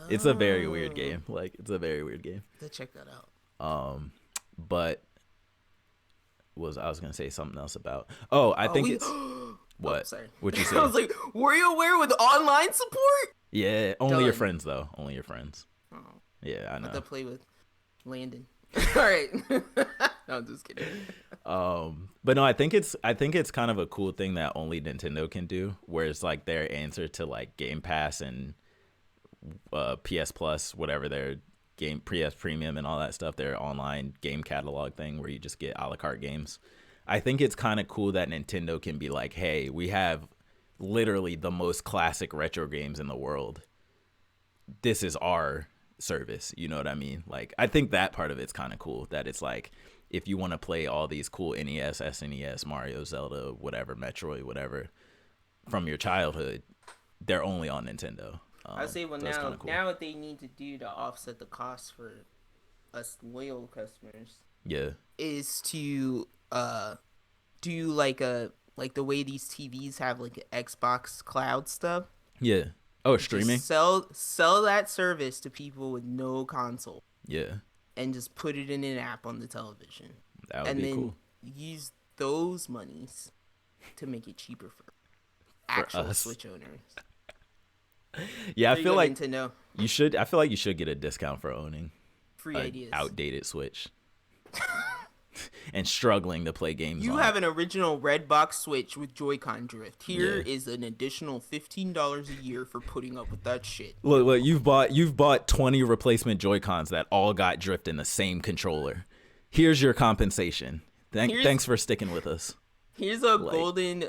S2: It's a very weird game. Like, it's a very weird game.
S1: Let's check that out.
S2: But I was gonna say something else about? Oh, I think it's what?
S1: Oh, sorry.
S2: What you say?
S1: I was like, WarioWare with online support?
S2: Yeah, only your friends though. Only your friends.
S1: Oh.
S2: Yeah, I know.
S1: I have to play with Landon. All right. No, I'm just kidding.
S2: But no, I think it's kind of a cool thing that only Nintendo can do, where it's like their answer to like Game Pass and PS Plus, whatever their game PS Premium and all that stuff, their online game catalog thing where you just get a la carte games. I think it's kind of cool that Nintendo can be like, hey, we have literally the most classic retro games in the world. This is our service. You know what I mean? Like, I think that part of it's kind of cool, that it's like, if you want to play all these cool NES, SNES, Mario, Zelda, whatever, Metroid, whatever, from your childhood, they're only on Nintendo.
S1: I say, well,
S2: so
S1: now what they need to do to offset the cost for us loyal customers, is to do like the way these TVs have like Xbox Cloud stuff.
S2: Yeah. Oh, streaming.
S1: Just sell that service to people with no console.
S2: Yeah.
S1: And just put it in an app on the television.
S2: That would be cool.
S1: And then use those monies to make it cheaper for actual Switch owners.
S2: Yeah, I feel like
S1: Nintendo.
S2: you should. I feel like you should get a discount for owning
S1: free ideas.
S2: Outdated Switch and struggling to play games.
S1: You have an original red box Switch with Joy-Con drift. Here is an additional $15 a year for putting up with that shit.
S2: Look, you've bought 20 replacement Joy-Cons that all got drift in the same controller. Here's your compensation. Thanks for sticking with us.
S1: Here's a golden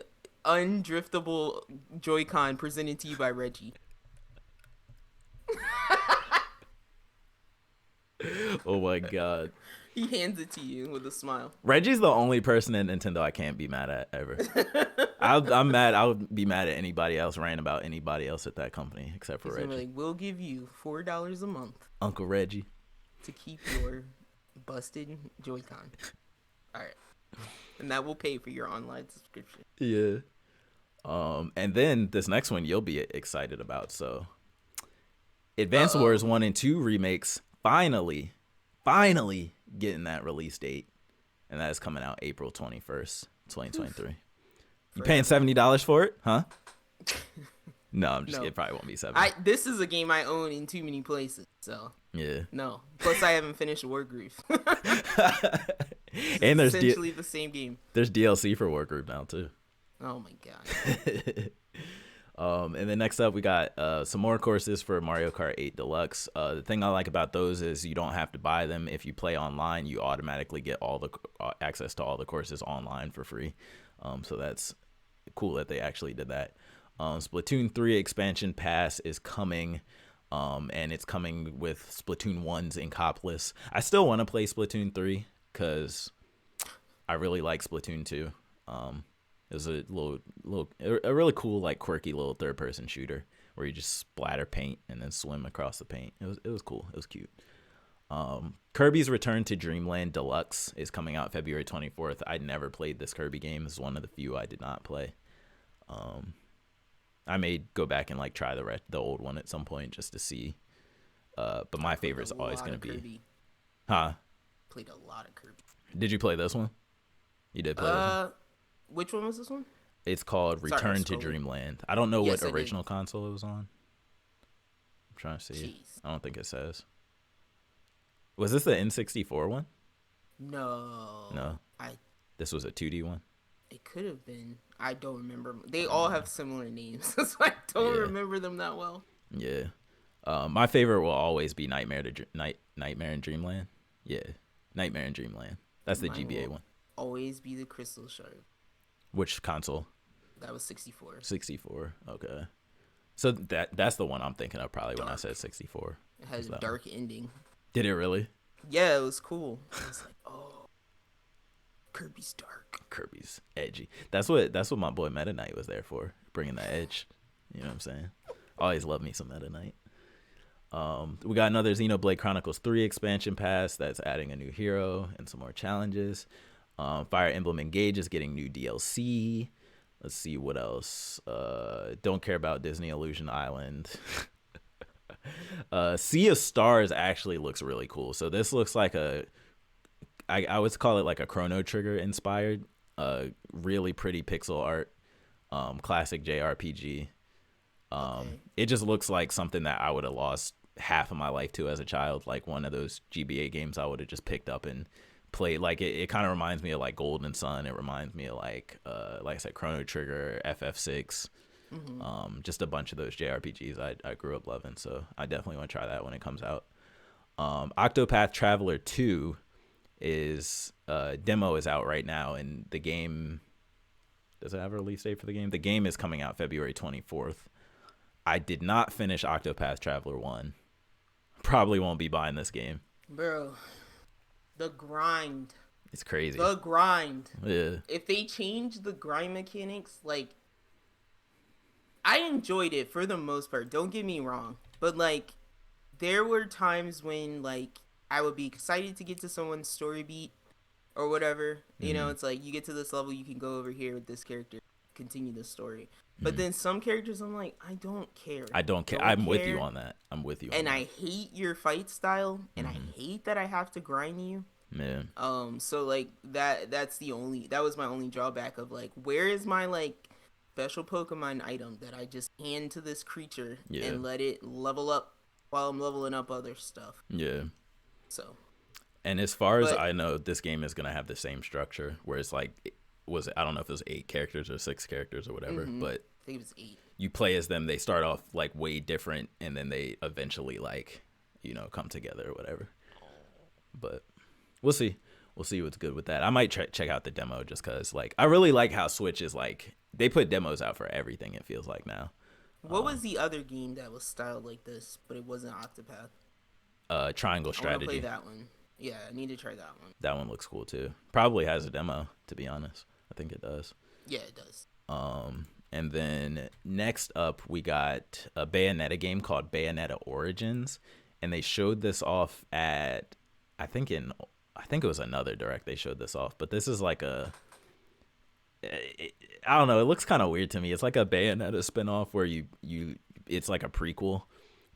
S1: undriftable Joy-Con presented to you by Reggie.
S2: Oh my god.
S1: He hands it to you with a smile.
S2: Reggie's the only person at Nintendo I can't be mad at ever. I'm mad. I would be mad at anybody else, ranting about anybody else at that company except for Reggie.
S1: Like, we'll give you $4 a month,
S2: Uncle Reggie,
S1: to keep your busted Joy-Con. All right, and that will pay for your online subscription.
S2: Yeah. And then this next one you'll be excited about. So, Advance Wars 1 and 2 remakes finally getting that release date, and that is coming out April 21st, 2023. You paying $70 for it, huh? No, I'm just kidding. It probably won't be $70.
S1: This is a game I own in too many places, so
S2: yeah.
S1: No. Plus, I haven't finished Wargroove.
S2: And there's
S1: essentially the same game.
S2: There's DLC for Wargroove now too.
S1: Oh my god.
S2: And then next up we got some more courses for Mario Kart 8 Deluxe. The thing I like about those is you don't have to buy them. If you play online, you automatically get all the access to all the courses online for free. So that's cool that they actually did that. Splatoon 3 expansion pass is coming, and it's coming with Splatoon 1's Inkopolis. I still want to play Splatoon 3 because I really like Splatoon 2. It was a really cool, like, quirky little third-person shooter where you just splatter paint and then swim across the paint. It was cool. It was cute. Kirby's Return to Dreamland Deluxe is coming out February 24th. I never played this Kirby game. It's one of the few I did not play. I may go back and like try the old one at some point just to see. But my favorite's always going to be
S1: Kirby.
S2: Huh?
S1: Played a lot of Kirby.
S2: Did you play this one? You did play this one?
S1: Which one was this one?
S2: It's called Return to Dreamland. I don't know what
S1: I
S2: original console it was on. I'm trying to see.
S1: Jeez.
S2: I don't think it says. Was this the N64 one?
S1: No.
S2: This was a 2D one?
S1: It could have been. I don't remember. They all have similar names, so I don't remember them that well.
S2: Yeah. My favorite will always be Nightmare in Dreamland. Yeah. Nightmare in Dreamland. That's the GBA one.
S1: Always be the Crystal Shard.
S2: Which console?
S1: That was 64.
S2: 64. Okay. So that's the one I'm thinking of probably when I said 64.
S1: It has a dark ending.
S2: Did it really?
S1: Yeah, it was cool. I was like, oh, Kirby's dark.
S2: Kirby's edgy. That's what my boy Meta Knight was there for, bringing the edge. You know what I'm saying? Always love me some Meta Knight. We got another Xenoblade Chronicles 3 expansion pass that's adding a new hero and some more challenges. Fire Emblem Engage is getting new DLC. Let's see what else. Don't care about Disney Illusion Island. Sea of Stars actually looks really cool. So this looks like I would call it like a Chrono Trigger inspired, really pretty pixel art, classic JRPG.
S1: Okay.
S2: It just looks like something that I would have lost half of my life to as a child, like one of those GBA games I would have just picked up and played. Like it kind of reminds me of like Golden Sun. It reminds me of like I said, Chrono Trigger, FF6. Mm-hmm. Just a bunch of those JRPGs I grew up loving, so I definitely want to try that when it comes out. Octopath Traveler 2 is demo is out right now, and the game, does it have a release date for the game? The game is coming out February 24th. I did not finish Octopath Traveler 1. Probably won't be buying this game.
S1: Bro, the grind.
S2: It's crazy.
S1: The grind.
S2: Yeah.
S1: If they change the grind mechanics, like, I enjoyed it for the most part. Don't get me wrong. But, like, there were times when, like, I would be excited to get to someone's story beat or whatever. You know, it's like, you get to this level, you can go over here with this character, continue the story. But then some characters, I'm like, I don't care.
S2: I'm with you on that.
S1: And I hate your fight style, and I hate that I have to grind you.
S2: Man.
S1: So, like, that was my only drawback of, like, where is my, like, special Pokemon item that I just hand to this creature and let it level up while I'm leveling up other stuff.
S2: Yeah.
S1: So.
S2: And as far as I know, this game is going to have the same structure where it's like, I don't know if it was 8 characters or 6 characters or whatever, but
S1: I think it was 8.
S2: You play as them. They start off like way different, and then they eventually like, come together or whatever. But we'll see. we'll see what's good with that. I might check out the demo just because, like, I really like how Switch is like they put demos out for everything. It feels like now.
S1: What was the other game that was styled like this, but it wasn't Octopath?
S2: Triangle Strategy.
S1: I want to play that one. Yeah, I need to try that one.
S2: That one looks cool too. Probably has a demo, to be honest. I think it does.
S1: Yeah, it does.
S2: And then next up, we got a Bayonetta game called Bayonetta Origins, and they showed this off at I think it was another direct. They showed this off, but this is like I don't know. It looks kind of weird to me. It's like a Bayonetta spinoff where it's like a prequel,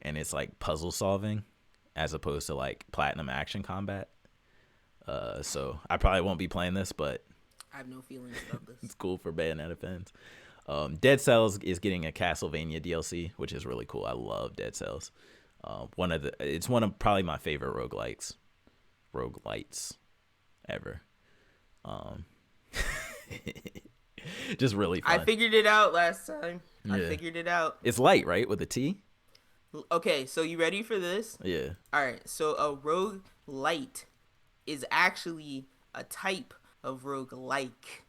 S2: and it's like puzzle solving, as opposed to like platinum action combat. So I probably won't be playing this, but
S1: I have no feelings about this.
S2: It's cool for Bayonetta fans. Dead Cells is getting a Castlevania DLC, which is really cool. I love Dead Cells. It's one of probably my favorite roguelites ever. Just really fun.
S1: I figured it out last time. Yeah. I figured it out.
S2: It's light, right? With a T?
S1: Okay, so you ready for this?
S2: Yeah.
S1: All right, so a roguelite is actually a type of roguelike.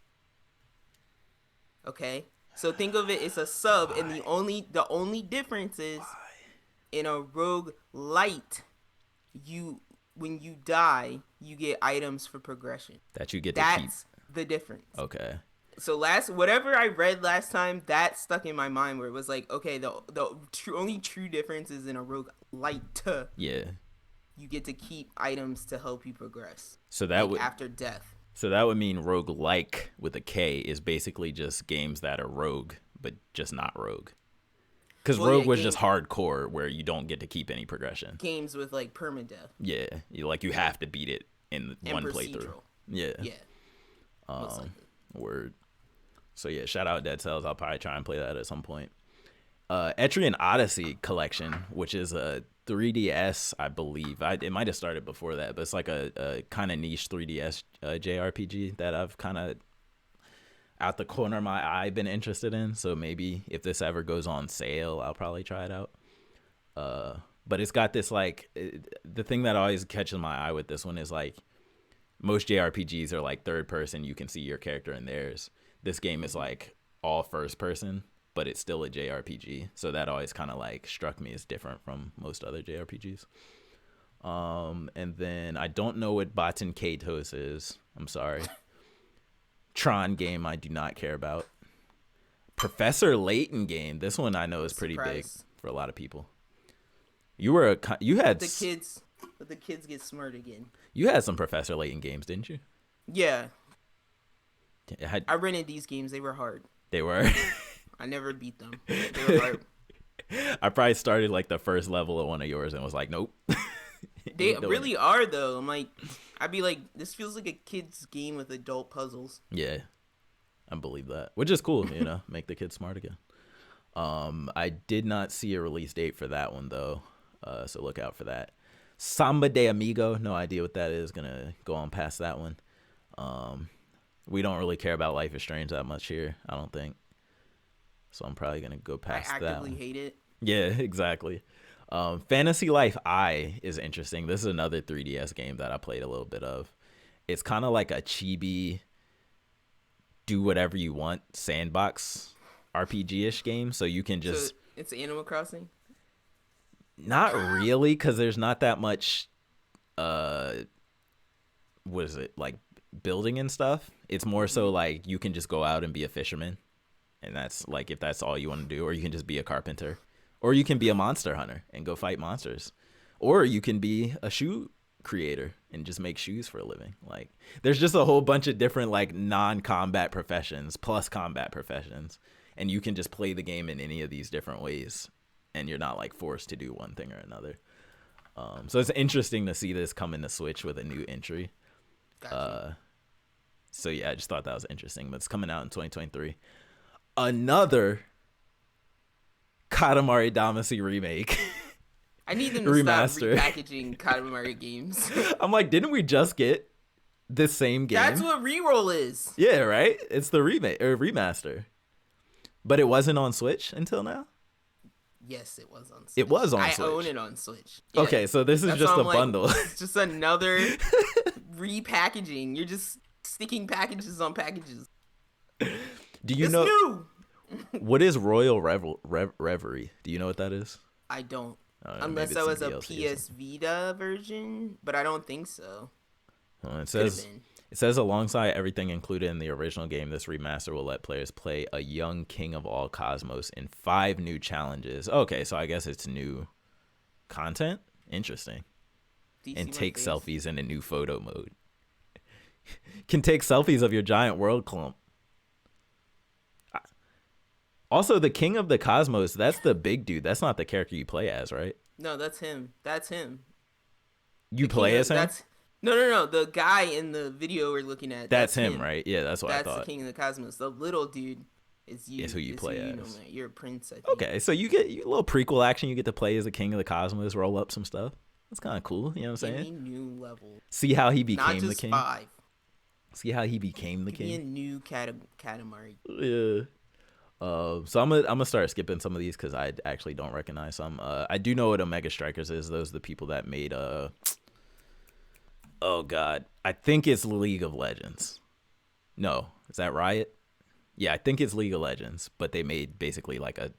S1: Okay? So think of it as a sub, and the only difference is in a roguelite, when you die, you get items for progression.
S2: That you get to keep.
S1: That's the difference.
S2: Okay.
S1: So whatever I read last time, that stuck in my mind where it was like, okay, the only true difference is in a roguelite.
S2: Yeah.
S1: You get to keep items to help you progress.
S2: So that would
S1: after death.
S2: So that would mean roguelike with a K is basically just games that are rogue, but just not rogue. Because rogue was just hardcore, where you don't get to keep any progression.
S1: Games with like permadeath.
S2: Yeah, you have to beat it in one playthrough. Yeah.
S1: Yeah.
S2: Word. So yeah, shout out Dead Cells. I'll probably try and play that at some point. Etrian Odyssey Collection, which is a 3DS, I believe. It might have started before that, but it's like a kind of niche 3DS JRPG that I've kind of out the corner of my eye been interested in. So maybe if this ever goes on sale, I'll probably try it out. But it's got this like the thing that always catches my eye with this one is like most JRPGs are like third person. You can see your character in theirs. This game is like all first person, but it's still a JRPG. So that always kind of like struck me as different from most other JRPGs. And then I don't know what Baten Kaitos is. I'm sorry. Tron game I do not care about. Professor Layton game. This one I know is pretty big for a lot of people. You had
S1: the kids get smart again.
S2: You had some Professor Layton games, didn't you?
S1: Yeah. I rented these games. They were hard.
S2: They were.
S1: I never beat them. They were hard.
S2: I probably started like the first level of one of yours and was like, nope.
S1: They really are though. I'm like, I'd be like, this feels like a kid's game with adult puzzles.
S2: Yeah, I believe that, which is cool. Make the kids smart again. I did not see a release date for that one though, so look out for that. Samba de Amigo, no idea what that is. Gonna go on past that one. We don't really care about Life is Strange that much here, I don't think. So I'm probably gonna go past that. I actively
S1: hate it.
S2: Yeah, exactly. Fantasy Life I is interesting. This is another 3DS game that I played a little bit of. It's kind of like a chibi, do whatever you want sandbox RPG-ish game. So you can just.
S1: So it's Animal Crossing.
S2: Not really, because there's not that much. What is it like? Building and stuff. It's more so like you can just go out and be a fisherman, and that's like if that's all you want to do, or you can just be a carpenter, or you can be a monster hunter and go fight monsters, or you can be a shoe creator and just make shoes for a living. Like there's just a whole bunch of different like non-combat professions plus combat professions, and you can just play the game in any of these different ways, and you're not like forced to do one thing or another. So it's interesting to see this come in the Switch with a new entry.
S1: Gotcha.
S2: So yeah, I just thought that was interesting. But it's coming out in 2023. Another Katamari Damacy remake.
S1: I need them to stop repackaging Katamari games.
S2: I'm like, didn't we just get the same game?
S1: That's what reroll is.
S2: Yeah, right? It's the remake or remaster. But it wasn't on Switch until now?
S1: Yes, it was on Switch.
S2: It was on Switch.
S1: I own it on Switch. Yeah.
S2: Okay, so this is just a bundle.
S1: It's just another repackaging. You're just sticking packages on packages.
S2: Do you
S1: It's
S2: know
S1: new.
S2: what is Royal Reverie? Do you know what that is?
S1: I don't.
S2: Maybe
S1: Unless
S2: it's
S1: that
S2: some
S1: was a
S2: DLC or
S1: PS Vita version, but I don't think so.
S2: It
S1: Could have
S2: says
S1: been.
S2: it says alongside everything included in the original game, this remaster will let players play a young king of all cosmos in 5 new challenges. Okay, so I guess it's new content. Interesting.
S1: Do you
S2: And
S1: see my
S2: take
S1: face?
S2: selfies in a new photo mode. Can take selfies of your giant world clump. Also, the king of the cosmos, that's the big dude. That's not the character you play as, right?
S1: No, that's him. That's him.
S2: You
S1: The
S2: play
S1: king
S2: as him?
S1: That's no. The guy in the video we're looking at.
S2: That's him, right? Yeah, that's what I
S1: That's the
S2: thought.
S1: king of the cosmos. The little dude is you.
S2: Is who you play as.
S1: Know, man. You're a prince, I think.
S2: Okay, so you get a little prequel action. You get to play as the king of the cosmos, roll up some stuff. That's kind of cool. You know what I'm
S1: Give
S2: saying?
S1: me new levels.
S2: See how he
S1: Not
S2: became
S1: just
S2: the king.
S1: 5.
S2: See how he became the
S1: Give me a
S2: king.
S1: new Katamari.
S2: Yeah. So I'm gonna start skipping some of these because I actually don't recognize some. I do know what Omega Strikers is. Those are the people that made oh god, I think it's League of Legends. No, is that Riot? Yeah, I think it's League of Legends, but they made basically like a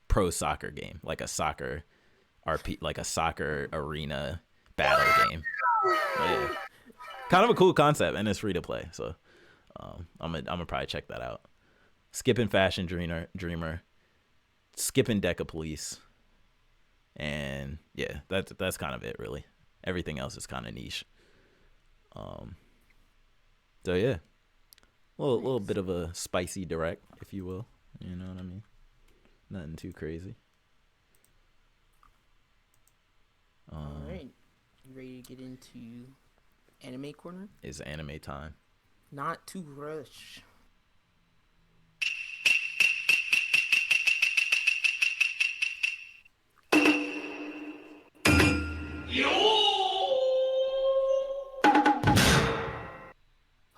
S2: pro soccer game, like a soccer RP, like a soccer arena battle game. Yeah. Kind of a cool concept, and it's free to play. So I'm gonna probably check that out. Skipping Fashion Dreamer, skipping Deca Police, and yeah, that's kind of it really. Everything else is kind of niche. So yeah, little bit of a spicy direct, if you will. You know what I mean? Nothing too crazy.
S1: All right, you ready to get into anime corner?
S2: It's anime time.
S1: Not to rush.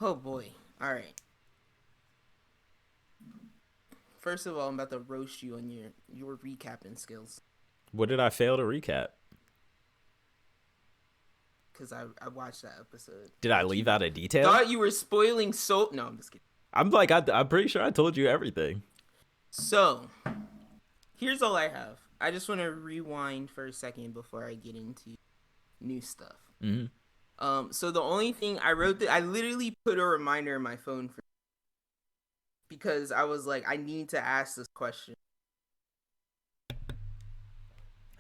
S1: Oh boy. All right. First of all, I'm about to roast you on your recapping skills.
S2: What did I fail to recap?
S1: Because I watched that episode.
S2: Did I leave out a detail?
S1: Thought you were spoiling so... No, I'm just kidding.
S2: I'm pretty sure I told you everything.
S1: So, here's all I have. I just want to rewind for a second before I get into new stuff.
S2: Mm-hmm.
S1: So the only thing I wrote, I literally put a reminder in my phone for, because I was like, I need to ask this question.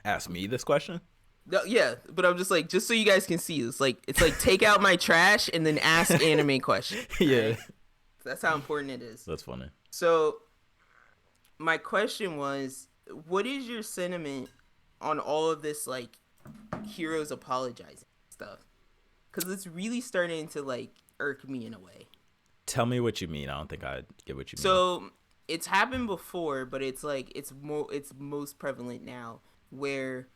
S2: Ask me this question?
S1: No, yeah, but I'm just like, just so you guys can see this, like, it's like take out my trash and then ask anime question.
S2: Yeah.
S1: Right? That's how important it is.
S2: That's funny.
S1: So, my question was, what is your sentiment on all of this, like, heroes apologizing stuff? Because it's really starting to, like, irk me in a way.
S2: Tell me what you mean. I don't think I get what you mean.
S1: So, it's happened before, but it's, like, it's most prevalent now, where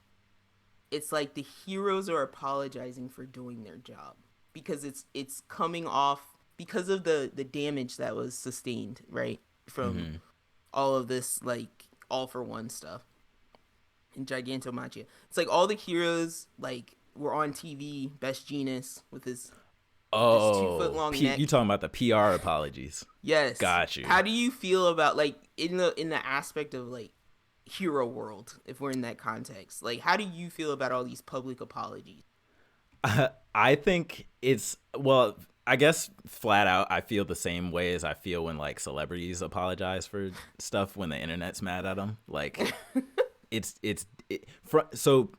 S1: it's, like, the heroes are apologizing for doing their job. Because it's coming off, because of the damage that was sustained, right? From all of this, like, All for One stuff. And Gigantomachia. It's, like, all the heroes, like... We're on TV, Best Jeanist with his 2-foot-long neck.
S2: You talking about the PR apologies?
S1: Yes.
S2: Got you.
S1: How do you feel about, like, in the aspect of, like, hero world, if we're in that context? Like, how do you feel about all these public apologies?
S2: I think it's, well, I guess flat out, I feel the same way as I feel when, like, celebrities apologize for stuff when the internet's mad at them. Like, so...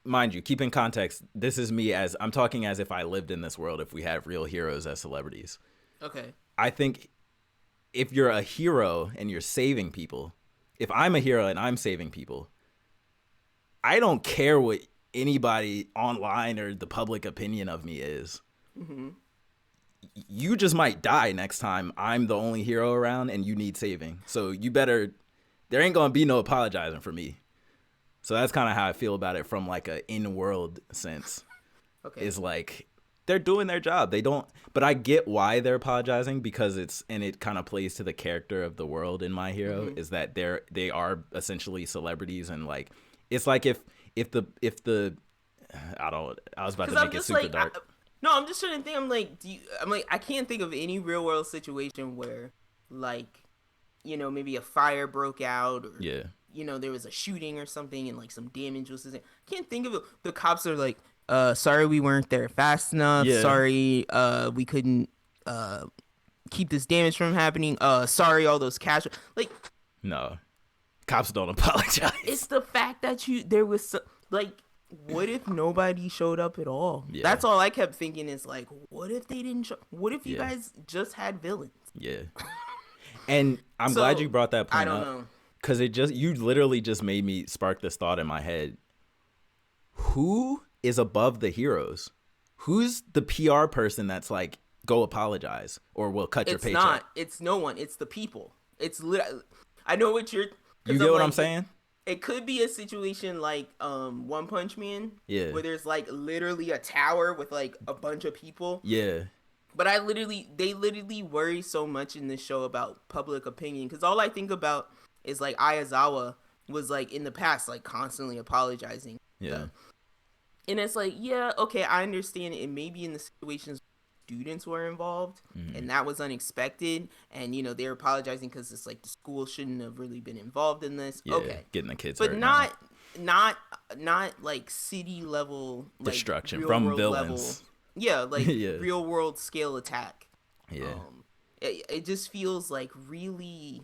S2: Mind you, keep in context, this is me as I'm talking as if I lived in this world, if we had real heroes as celebrities.
S1: Okay.
S2: I think if you're a hero and you're saving people, if I'm a hero and I'm saving people, I don't care what anybody online or the public opinion of me is. Mm-hmm. You just might die next time I'm the only hero around and you need saving. So there ain't going to be no apologizing for me. So that's kind of how I feel about it from like a in-world sense. Okay. Is like they're doing their job. They don't, but I get why they're apologizing because it kind of plays to the character of the world in My Hero is that they are essentially celebrities and like it's like if the I was about to make it super dark.
S1: No, I'm just trying to think. I'm like, I can't think of any real world situation where, like, maybe a fire broke out or,
S2: Yeah.
S1: There was a shooting or something and like some damage was. I can't think of it. The cops are like, sorry we weren't there fast enough.
S2: Yeah.
S1: Sorry, we couldn't keep this damage from happening. Sorry, all those cash. Like,
S2: No. Cops don't apologize.
S1: it's the fact that there was like, what if nobody showed up at all?
S2: Yeah.
S1: That's all I kept thinking is like, what if they didn't show? What if you
S2: Yeah.
S1: guys just had villains?
S2: Yeah. And I'm glad you brought that point
S1: I don't
S2: up.
S1: know.
S2: Because you literally just made me spark this thought in my head. Who is above the heroes? Who's the PR person that's like, go apologize or we'll cut your paycheck?
S1: It's not. It's no one. It's the people. It's literally. I know what you're.
S2: You get what I'm saying?
S1: It could be a situation like One Punch Man.
S2: Yeah.
S1: Where there's like literally a tower with like a bunch of people.
S2: Yeah.
S1: But they literally worry so much in this show about public opinion. Because all I think about is like Ayazawa was like in the past, like constantly apologizing.
S2: Yeah.
S1: And it's like, yeah, okay, I understand it. Maybe in the situations students were involved and that was unexpected. And, they were apologizing because it's like the school shouldn't have really been involved in this.
S2: Yeah,
S1: okay.
S2: Getting the kids
S1: but
S2: hurt
S1: not like city level. Like,
S2: destruction from villains.
S1: Level, yeah, like
S2: Yeah.
S1: real world scale attack.
S2: Yeah.
S1: It just feels like really,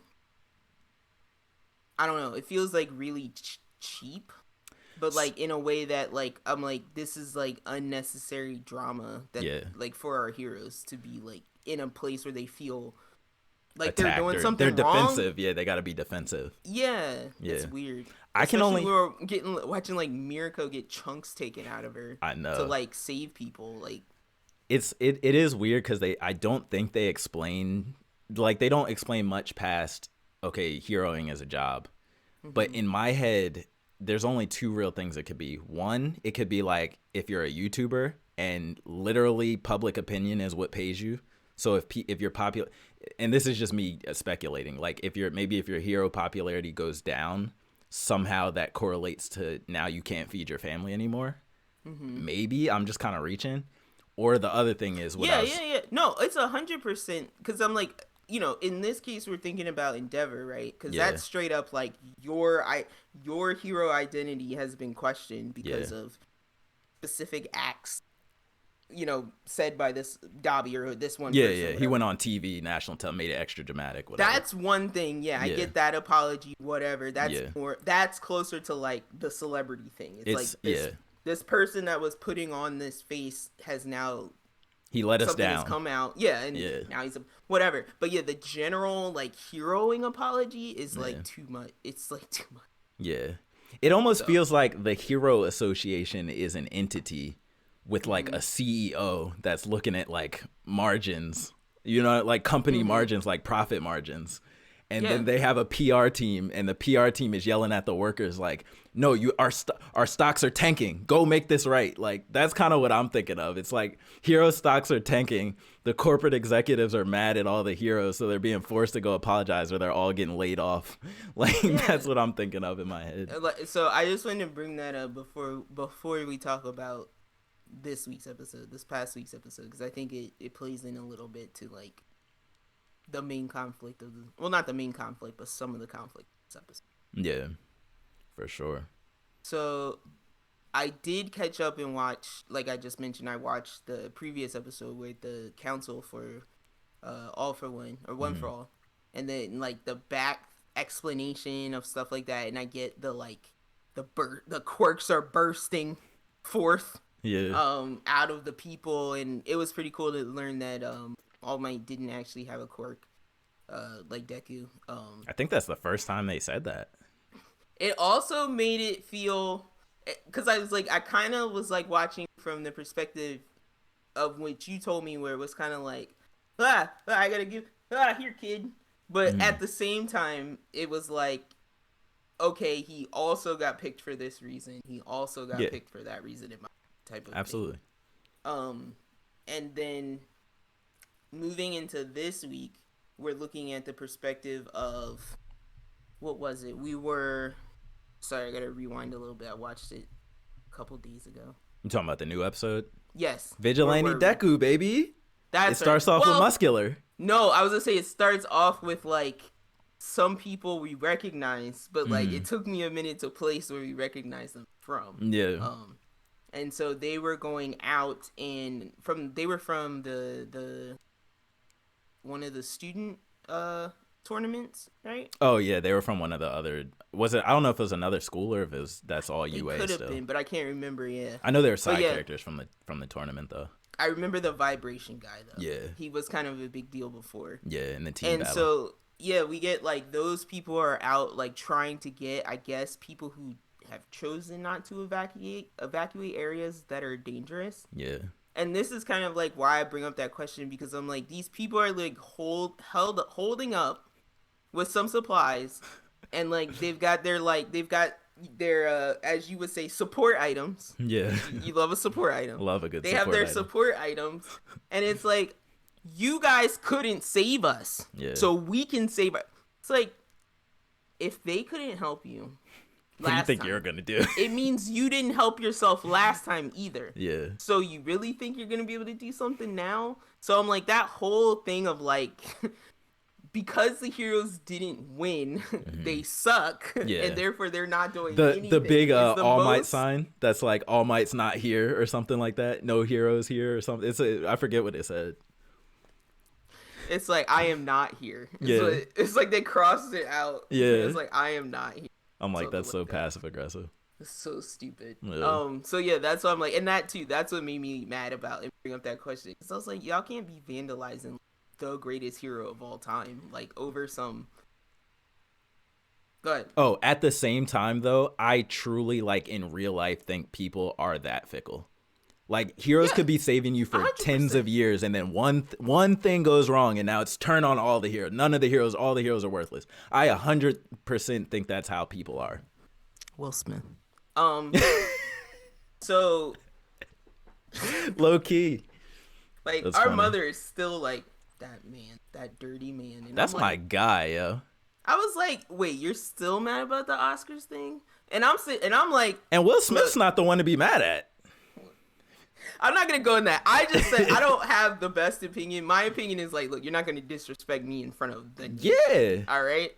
S1: I don't know. It feels like really cheap, but like in a way that like I'm like, this is like unnecessary drama that like for our heroes to be like in a place where they feel like
S2: attacked,
S1: they're doing something
S2: they're
S1: wrong.
S2: defensive. Yeah, they got to be defensive.
S1: Yeah, it's weird.
S2: I can only
S1: we were watching like Mirko get chunks taken out of her.
S2: I know.
S1: To like save people. Like
S2: it is weird because I don't think they explain, like, they don't explain much past, okay, heroing is a job. But in my head, there's only two real things it could be. One, it could be like if you're a YouTuber and literally public opinion is what pays you. So if you're popular, and this is just me speculating, like if your hero popularity goes down, somehow that correlates to now you can't feed your family anymore. Maybe I'm just kind of reaching. Or the other thing is what
S1: yeah. No, it's 100% because I'm like, in this case we're thinking about Endeavor, right? Because that's straight up like your hero identity has been questioned because of specific acts, said by this Dobby or this one.
S2: Yeah,
S1: person,
S2: he went on TV, national television, made it extra dramatic. Whatever.
S1: That's one thing. Yeah, I get that apology, whatever. That's more. That's closer to like the celebrity thing. It's like this person that was putting on this face has now.
S2: He let us
S1: something
S2: down.
S1: Has come out, and now he's whatever. But yeah, the general like heroing apology is like too much. It's like too much.
S2: Yeah, it almost feels like the Hero Association is an entity with like a CEO that's looking at like margins, like company margins, like profit margins. And then they have a PR team, and the PR team is yelling at the workers like, no, our stocks are tanking. Go make this right. Like, that's kind of what I'm thinking of. It's like hero stocks are tanking. The corporate executives are mad at all the heroes, so they're being forced to go apologize, or they're all getting laid off. Like, that's what I'm thinking of in my head.
S1: So I just wanted to bring that up before we talk about this past week's episode, because I think it plays in a little bit to like the main conflict of not the main conflict, but some of the conflict of this episode.
S2: Yeah, for sure.
S1: So I did catch up and watch, like I just mentioned, I watched the previous episode with the council for All for One or One for All, and then like the back explanation of stuff like that, and I get the like the quirks are bursting forth out of the people, and it was pretty cool to learn that All Might didn't actually have a quirk like Deku.
S2: I think that's the first time they said that.
S1: It also made it feel, because I kind of was like watching from the perspective of what you told me, where it was kind of like, I gotta give, here kid. But at the same time, it was like, okay, he also got picked for this reason. He also got picked for that reason, in my type of
S2: absolutely
S1: thing. And then moving into this week, we're looking at the perspective of, what was it? Sorry, I gotta rewind a little bit. I watched it a couple days ago.
S2: You talking about the new episode?
S1: Yes.
S2: Vigilante Deku, baby. It starts off with muscular.
S1: No, I was gonna say it starts off with like some people we recognize, but like it took me a minute to place where we recognize them from.
S2: Yeah.
S1: And so they were going out and they were from the one of the student tournaments, right?
S2: Oh yeah, they were from one of the other. Was it? I don't know if it was another school or if that's all UA.
S1: It could have
S2: still
S1: been, but I can't remember. Yeah,
S2: I know they were side characters from the tournament though.
S1: I remember the vibration guy though.
S2: Yeah,
S1: he was kind of a big deal before.
S2: Yeah, in the team
S1: and
S2: battle.
S1: So yeah, we get like those people are out like trying to get, I guess, people who have chosen not to evacuate areas that are dangerous.
S2: Yeah.
S1: And this is kind of like why I bring up that question, because I'm like, these people are like holding up with some supplies, and like they've got their as you would say, support items.
S2: Yeah.
S1: You love a support item.
S2: Love a good
S1: They
S2: support
S1: have their
S2: item.
S1: support items, and it's like, you guys couldn't save us.
S2: Yeah.
S1: So we can save us. It's like, if they couldn't help you
S2: what do you think
S1: time,
S2: you're gonna do?
S1: it means you didn't help yourself last time either.
S2: Yeah.
S1: So you really think you're gonna be able to do something now? So I'm like, that whole thing of like, because the heroes didn't win, they suck,
S2: Yeah.
S1: and therefore they're not doing anything.
S2: The big All Might sign that's like All Might's not here or something like that. No heroes here or something. I forget what it said.
S1: It's like, I am not here.
S2: Yeah.
S1: It's like they crossed it out.
S2: Yeah.
S1: It's like, I am not here.
S2: I'm like, that's so passive aggressive.
S1: It's so stupid.
S2: Yeah.
S1: So yeah, that's what I'm like, and that too, that's what made me mad about it, bring up that question. Because I was like, y'all can't be vandalizing the greatest hero of all time, like, over some. Go ahead.
S2: Oh, at the same time though, I truly, like, in real life think people are that fickle. Like, heroes could be saving you for
S1: 100%.
S2: tens of years, and then one thing goes wrong, and now it's turn on all the heroes. None of the heroes, all the heroes are worthless. I 100% think that's how people are.
S1: Will Smith. So
S2: Low key.
S1: like,
S2: That's
S1: our
S2: funny.
S1: mother is still like, that man, that dirty man. And
S2: That's
S1: I'm
S2: my
S1: like,
S2: guy, yo.
S1: I was like, wait, you're still mad about the Oscars thing? And I'm like,
S2: And Will Smith's not the one to be mad at.
S1: I'm not gonna go in that. I just said I don't have the best opinion. My opinion is like, look, you're not gonna disrespect me in front of the
S2: Yeah.
S1: All right.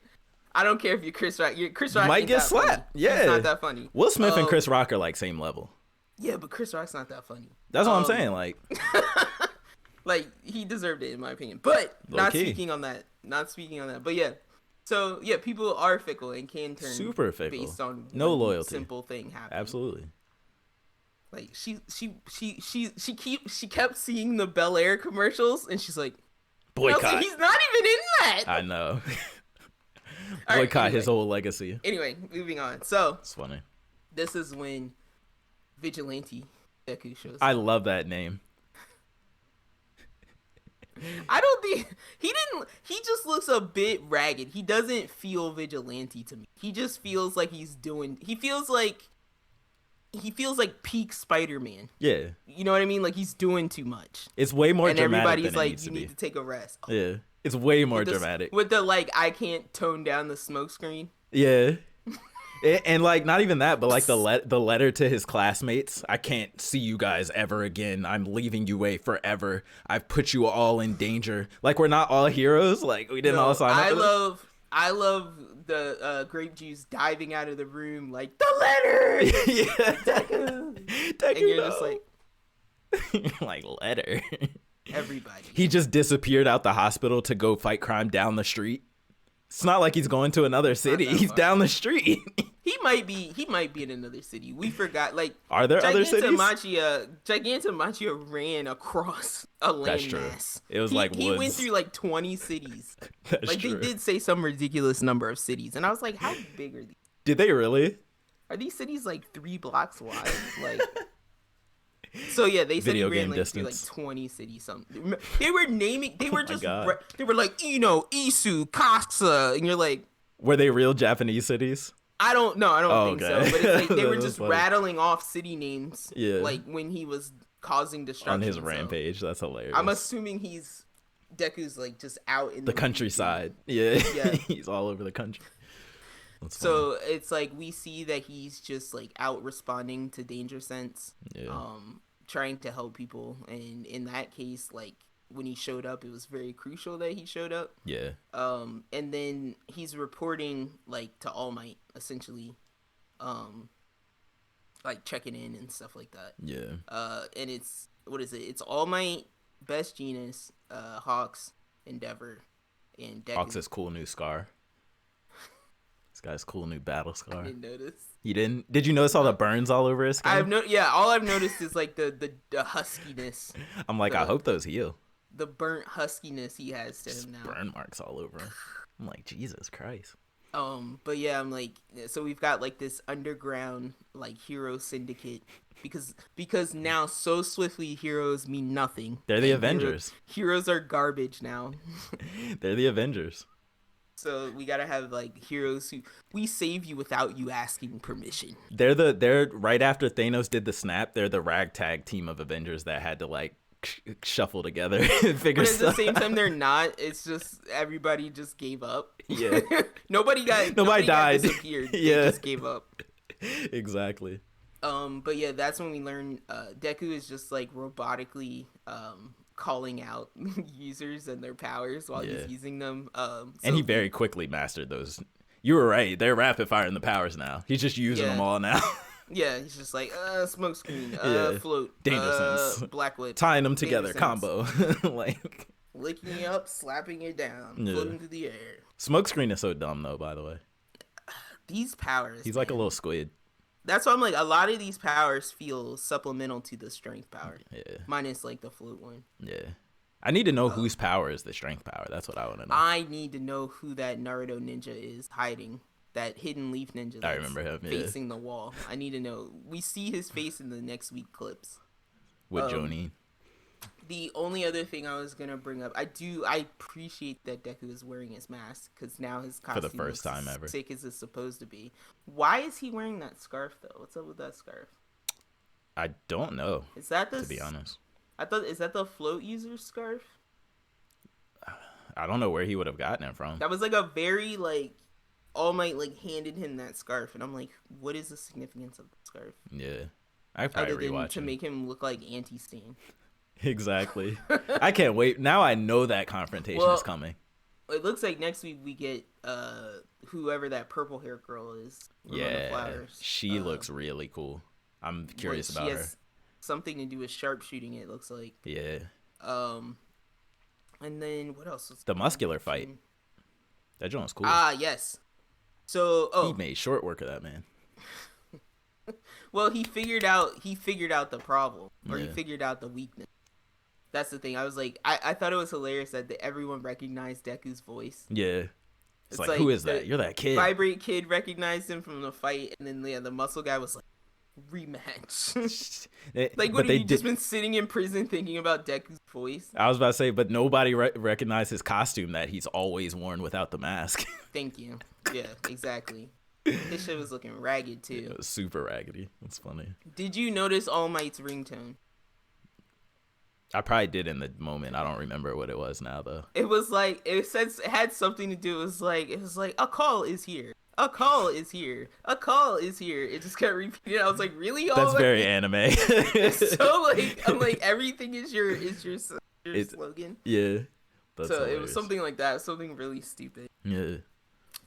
S1: I don't care if you're Chris Rock. Chris Rock
S2: Might
S1: ain't
S2: get
S1: that funny.
S2: slapped. Yeah.
S1: He's not that funny.
S2: Will Smith and Chris Rock are like same level.
S1: Yeah, but Chris Rock's not that funny.
S2: That's what I'm saying. Like,
S1: Like, he deserved it in my opinion. But not speaking on that. But yeah. So yeah, people are fickle and can turn
S2: super fickle.
S1: based on
S2: no
S1: one
S2: loyalty.
S1: simple thing happening.
S2: Absolutely.
S1: Like, she kept seeing the Bel Air commercials, and she's like,
S2: Boycott.
S1: Like, he's not even in that.
S2: I know.
S1: All right,
S2: Boycott his whole legacy.
S1: Anyway, moving on. So
S2: It's funny.
S1: this is when Vigilante Deku shows up.
S2: I love that name.
S1: I don't think he just looks a bit ragged. He doesn't feel vigilante to me. He just feels like he feels like peak Spider-Man.
S2: Yeah.
S1: You know what I mean? Like, he's doing too much.
S2: It's way more
S1: and
S2: dramatic
S1: everybody's
S2: than it
S1: like,
S2: needs
S1: you
S2: to
S1: need
S2: be.
S1: to take a rest.
S2: Yeah. It's way more dramatic.
S1: With the, like, I can't tone down the smoke screen.
S2: Yeah. And like, not even that, but like the letter to his classmates. I can't see you guys ever again. I'm leaving UA forever. I've put you all in danger. Like, we're not all heroes. Like, we didn't all sign up.
S1: I love the grape juice diving out of the room like, the letter.
S2: Yeah.
S1: Deku.
S2: Deku,
S1: And you're
S2: no.
S1: just like,
S2: like, letter.
S1: everybody.
S2: He just disappeared out the hospital to go fight crime down the street. It's not like he's going to another city. He's down the street.
S1: He might be in another city. We forgot. Like,
S2: Are there other cities?
S1: Gigantomachia ran across a
S2: That's true.
S1: landmass.
S2: It was
S1: He went
S2: woods.
S1: through like 20 cities.
S2: That's
S1: Like,
S2: true.
S1: they did say some ridiculous number of cities, and I was like, how big are these?
S2: Did they really?
S1: Are these cities like 3 blocks wide? Like, so yeah, they said
S2: Video
S1: he ran
S2: game
S1: like through like
S2: distance.
S1: 20 cities. Something. They were naming. They were just.
S2: God.
S1: They were like Isu, Kasa, and you're like,
S2: Were they real Japanese cities?
S1: I don't know. I don't think
S2: okay.
S1: so. But it's like they were
S2: That's
S1: just
S2: funny.
S1: rattling off city names.
S2: Yeah.
S1: Like when he was causing destruction
S2: On his
S1: so
S2: rampage. That's hilarious.
S1: I'm assuming Deku's like just out in
S2: the countryside. Yeah.
S1: Yeah.
S2: He's all over the country. That's funny.
S1: So it's like we see that he's just like out responding to danger sense,
S2: Yeah.
S1: trying to help people, and in that case, like when he showed up, it was very crucial that he showed up.
S2: Yeah.
S1: And then he's reporting like to All Might essentially, like checking in and stuff like that.
S2: Yeah.
S1: And it's what is it? It's All Might, Best Genius, Hawks, Endeavor, and Deku.
S2: Hawks' cool new scar. This guy's cool new battle
S1: I
S2: scar.
S1: didn't notice.
S2: You didn't? Did you notice all the burns all over his skin?
S1: All I've noticed is like the huskiness.
S2: I'm like, I hope those heal.
S1: The burnt huskiness he has to him now.
S2: Burn marks all over him. I'm like, Jesus Christ.
S1: But yeah, I'm like, so we've got like this underground like hero syndicate because now so swiftly heroes mean nothing.
S2: They're the Avengers.
S1: Heroes are garbage now.
S2: They're the Avengers.
S1: So we gotta have like heroes who we save you without you asking permission.
S2: They're right after Thanos did the snap. They're the ragtag team of Avengers that had to like shuffle together and figure
S1: But at the
S2: stuff
S1: same time, they're not. It's just everybody just gave up.
S2: Yeah.
S1: nobody
S2: died.
S1: Disappeared.
S2: Yeah.
S1: They just gave up.
S2: Exactly.
S1: But yeah, that's when we learn Deku is just like robotically calling out users and their powers while he's using them.
S2: And he very quickly mastered those. You were right. They're rapid firing the powers now. He's just using them all now.
S1: Yeah, he's just like smoke screen, float,
S2: danger sense,
S1: black whip,
S2: tying them together, combo. Like
S1: licking you up, slapping you down, floating through the air.
S2: Smoke screen is so dumb though. By the way,
S1: these powers.
S2: He's like a little squid.
S1: That's why I'm like, a lot of these powers feel supplemental to the strength power.
S2: Yeah.
S1: Minus like the float one.
S2: Yeah. I need to know whose power is the strength power. That's what I want to know.
S1: I need to know who that Naruto ninja is hiding. That hidden leaf ninja.
S2: I remember him.
S1: Facing the wall. I need to know. We see his face in the next week clips.
S2: With Jonin.
S1: The only other thing I was gonna bring up, I appreciate that Deku is wearing his mask because now his costume
S2: for the first time ever,
S1: sick as it's supposed to be. Why is he wearing that scarf though? What's up with that scarf?
S2: I don't know.
S1: Is that the?
S2: To be honest,
S1: is that the float user's scarf?
S2: I don't know where he would have gotten it from.
S1: That was like a very like All Might like handed him that scarf, and I'm like, what is the significance of the scarf?
S2: Yeah, I probably rewatch
S1: to make him look like Anti-Stain.
S2: Exactly. I can't wait. Now I know that confrontation is coming.
S1: It looks like next week we get whoever that purple hair girl is.
S2: Yeah, she looks really cool. I'm curious about her.
S1: Something to do with sharpshooting. It looks like.
S2: Yeah.
S1: And then what else?
S2: The muscular fight. That joint was cool.
S1: Yes. So
S2: he made short work of that, man.
S1: Well, he figured out the problem, or he figured out the weakness. That's the thing. I was like, I thought it was hilarious that everyone recognized Deku's voice.
S2: Yeah. It's like, who is that? You're that kid.
S1: Vibrate kid recognized him from the fight, and then the muscle guy was like, rematch. Like, what, have you just been sitting in prison thinking about Deku's voice?
S2: I was about to say, but nobody recognized his costume that he's always worn without the mask.
S1: Thank you. Yeah, exactly. His shit was looking ragged, too.
S2: Yeah, it was super raggedy. That's funny.
S1: Did you notice All Might's ringtone?
S2: I probably did in the moment. I don't remember what it was now, though.
S1: It was like, it had something to do. It was like, a call is here. A call is here. A call is here. It just kept repeating. I was like, really?
S2: That's very anime.
S1: So like, I'm like, everything is your slogan.
S2: Yeah.
S1: That's so hilarious. It was something like that. Something really stupid.
S2: Yeah.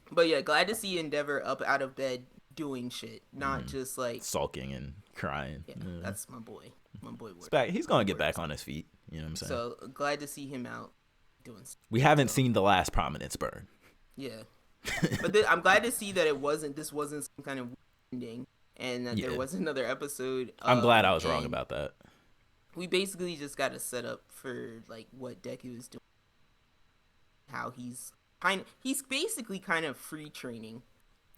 S1: But yeah, glad to see Endeavor up out of bed doing shit, not just like
S2: sulking and crying.
S1: Yeah, that's my boy. My boy.
S2: He's gonna get back on his feet. You know what I'm saying?
S1: So glad to see him out doing stuff.
S2: We haven't seen the last prominence burn.
S1: Yeah. But I'm glad to see that this wasn't some kind of ending, and that there was another episode.
S2: I'm glad I was wrong about that.
S1: We basically just got a setup for like what Deku is doing, how he's basically kind of free training.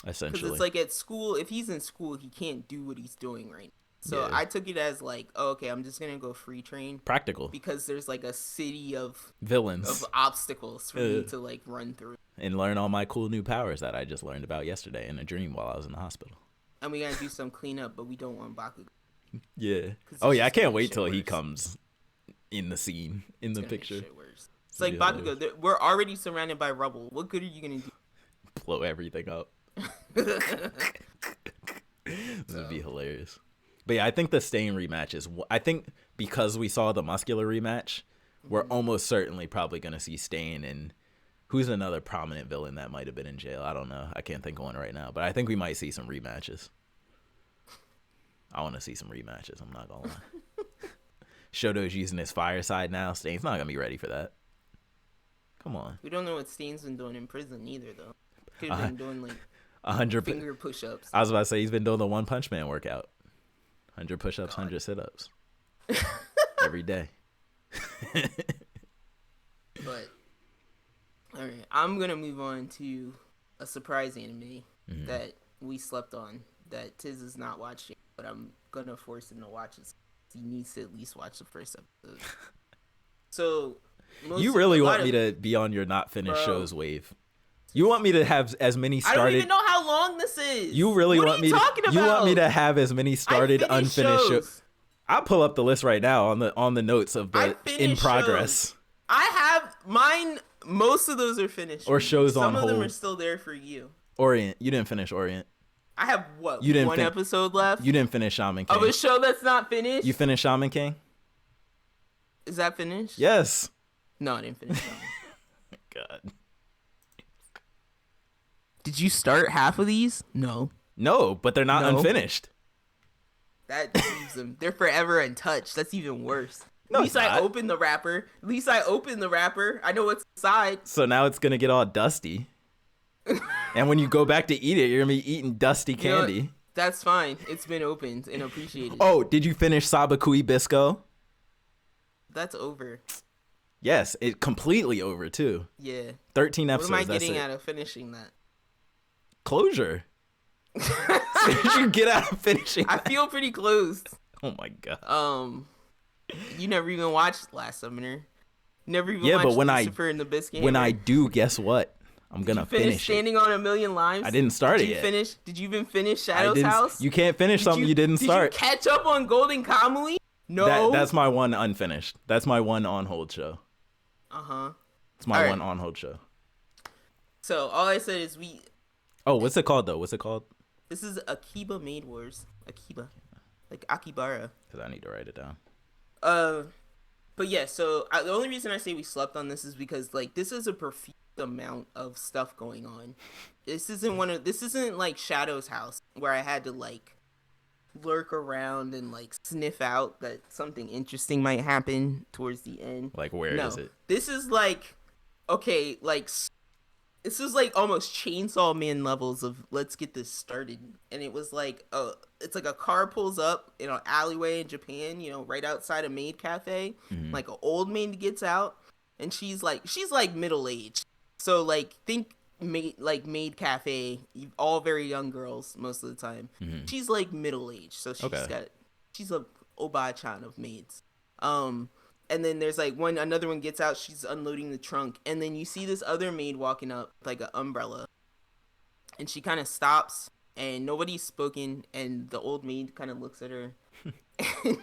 S2: Essentially,
S1: because it's like at school, if he's in school, he can't do what he's doing right now. So I took it as like, okay, I'm just gonna go free train.
S2: Practical.
S1: Because there's like a city of
S2: villains,
S1: of obstacles for me to like run through.
S2: And learn all my cool new powers that I just learned about yesterday in a dream while I was in the hospital.
S1: And we gotta do some cleanup, but we don't want Bakugo.
S2: Yeah. Oh yeah, I can't wait till he comes in the scene, in the picture.
S1: It's like, Bakugo, we're already surrounded by rubble. What good are you gonna do?
S2: Blow everything up. This would be hilarious. But yeah, I think the Stain rematch is. I think because we saw the muscular rematch, we're almost certainly probably going to see Stain and who's another prominent villain that might have been in jail. I don't know. I can't think of one right now. But I think we might see some rematches. I want to see some rematches. I'm not going to lie. Shoto's using his fireside now. Stain's not going to be ready for that. Come on.
S1: We don't know what Stain's been doing in prison either, though. Could have been doing, like,
S2: 100
S1: finger push-ups.
S2: I was about to say he's been doing the One Punch Man workout. 100 push-ups, 100 sit-ups. Every day.
S1: But, all right. I'm going to move on to a surprise anime that we slept on that Tiz is not watching, but I'm going to force him to watch it. He needs to at least watch the first episode. So,
S2: you really want me to be on your not finished shows wave. You want me to have as many started.
S1: I don't even know how long this is.
S2: You really
S1: what
S2: want
S1: are
S2: me
S1: you
S2: to
S1: talking about?
S2: You want me to have as many started unfinished shows. I'll pull up the list right now on the notes of the in progress.
S1: Shows. I have mine. Most of those are finished.
S2: Or shows on hold.
S1: Some of them are still there for you.
S2: Orient. You didn't finish Orient.
S1: I have one episode left?
S2: You didn't finish Shaman King.
S1: Of a show that's not finished?
S2: You finished Shaman King?
S1: Is that finished?
S2: Yes.
S1: No, I didn't finish Shaman.
S2: God.
S1: Did you start half of these? No.
S2: No, but they're not unfinished.
S1: That leaves them. They're forever untouched. That's even worse.
S2: No,
S1: At least I opened the wrapper. I know what's inside.
S2: So now it's going to get all dusty. And when you go back to eat it, you're going to be eating dusty candy.
S1: You know, that's fine. It's been opened and appreciated.
S2: Oh, did you finish Sabakui Bisco?
S1: That's over.
S2: Yes, it completely over too.
S1: Yeah.
S2: 13 episodes.
S1: What am I getting out of finishing that?
S2: Closure. You get out of finishing that.
S1: I feel pretty closed.
S2: Oh my god.
S1: You never even watched Last Summoner. Never even watched Lucifer and the Biscuit.
S2: When I do, guess what? I'm gonna finish
S1: Standing on a Million Lives.
S2: I didn't start it yet.
S1: Did you even finish Shadow's House?
S2: You can't finish something you didn't start.
S1: Did you catch up on Golden Kamuy? No.
S2: That's my one unfinished. That's my one on hold show. It's my one on hold show.
S1: So all I said is
S2: Oh, what's it called though? What's it called?
S1: This is Akiba Maid Wars. Akiba, like Akibara.
S2: Because I need to write it down.
S1: But yeah. So the only reason I say we slept on this is because like this is a profuse amount of stuff going on. This isn't like Shadow's House where I had to like lurk around and like sniff out that something interesting might happen towards the end.
S2: Like where is it?
S1: This is like okay, like this is like almost Chainsaw Man levels of let's get this started. And it was like it's like a car pulls up in an alleyway in Japan, you know, right outside a maid cafe. Like an old maid gets out and she's like middle aged. So like think maid cafe, all very young girls most of the time. She's like middle aged, so she's a oba-chan of maids. And then there's like another one gets out, she's unloading the trunk, and then you see this other maid walking up with like an umbrella, and she kind of stops, and nobody's spoken, and the old maid kind of looks at her. And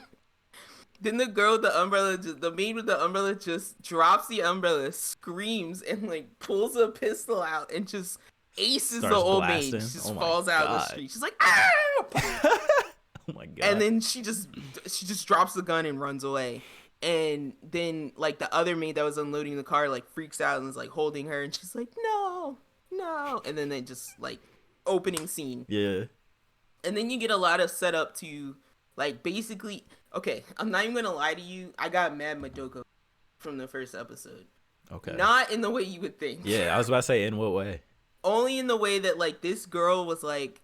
S1: then the girl with the umbrella, the maid with the umbrella just drops the umbrella, screams, and like pulls a pistol out and just aces the old maid. She just falls out of the street. She's like, ah!
S2: Oh my god.
S1: And then she just drops the gun and runs away. And then like the other maid that was unloading the car like freaks out and is like holding her, and she's like, no. And then they just like opening scene.
S2: Yeah.
S1: And then you get a lot of setup to like basically. Okay, I'm not even gonna lie to you. I got mad Madoka from the first episode.
S2: Okay.
S1: Not in the way you would think.
S2: Yeah, I was about to say, in what way?
S1: Only in the way that like this girl was like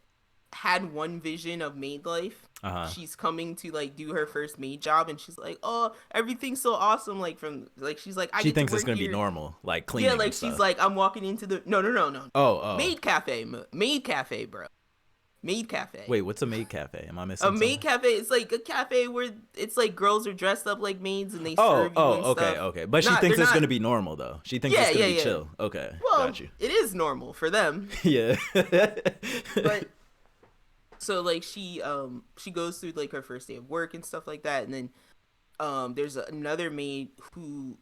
S1: had one vision of maid life. She's coming to like do her first maid job, and she's like, "Oh, everything's so awesome!" Like from like she's like,
S2: she thinks it's gonna be normal, like cleaning.
S1: Yeah, like she's like, I'm walking into the no.
S2: Oh,
S1: maid cafe, bro. Maid cafe.
S2: Wait, what's a maid cafe? Am I missing something?
S1: A maid cafe is like a cafe where it's like girls are dressed up like maids and they serve you and stuff.
S2: Okay. But she thinks it's gonna be normal though. She thinks it's gonna be chill. Okay,
S1: well,
S2: got you.
S1: It is normal for them.
S2: Yeah.
S1: But so like she goes through like her first day of work and stuff like that, and then there's another maid who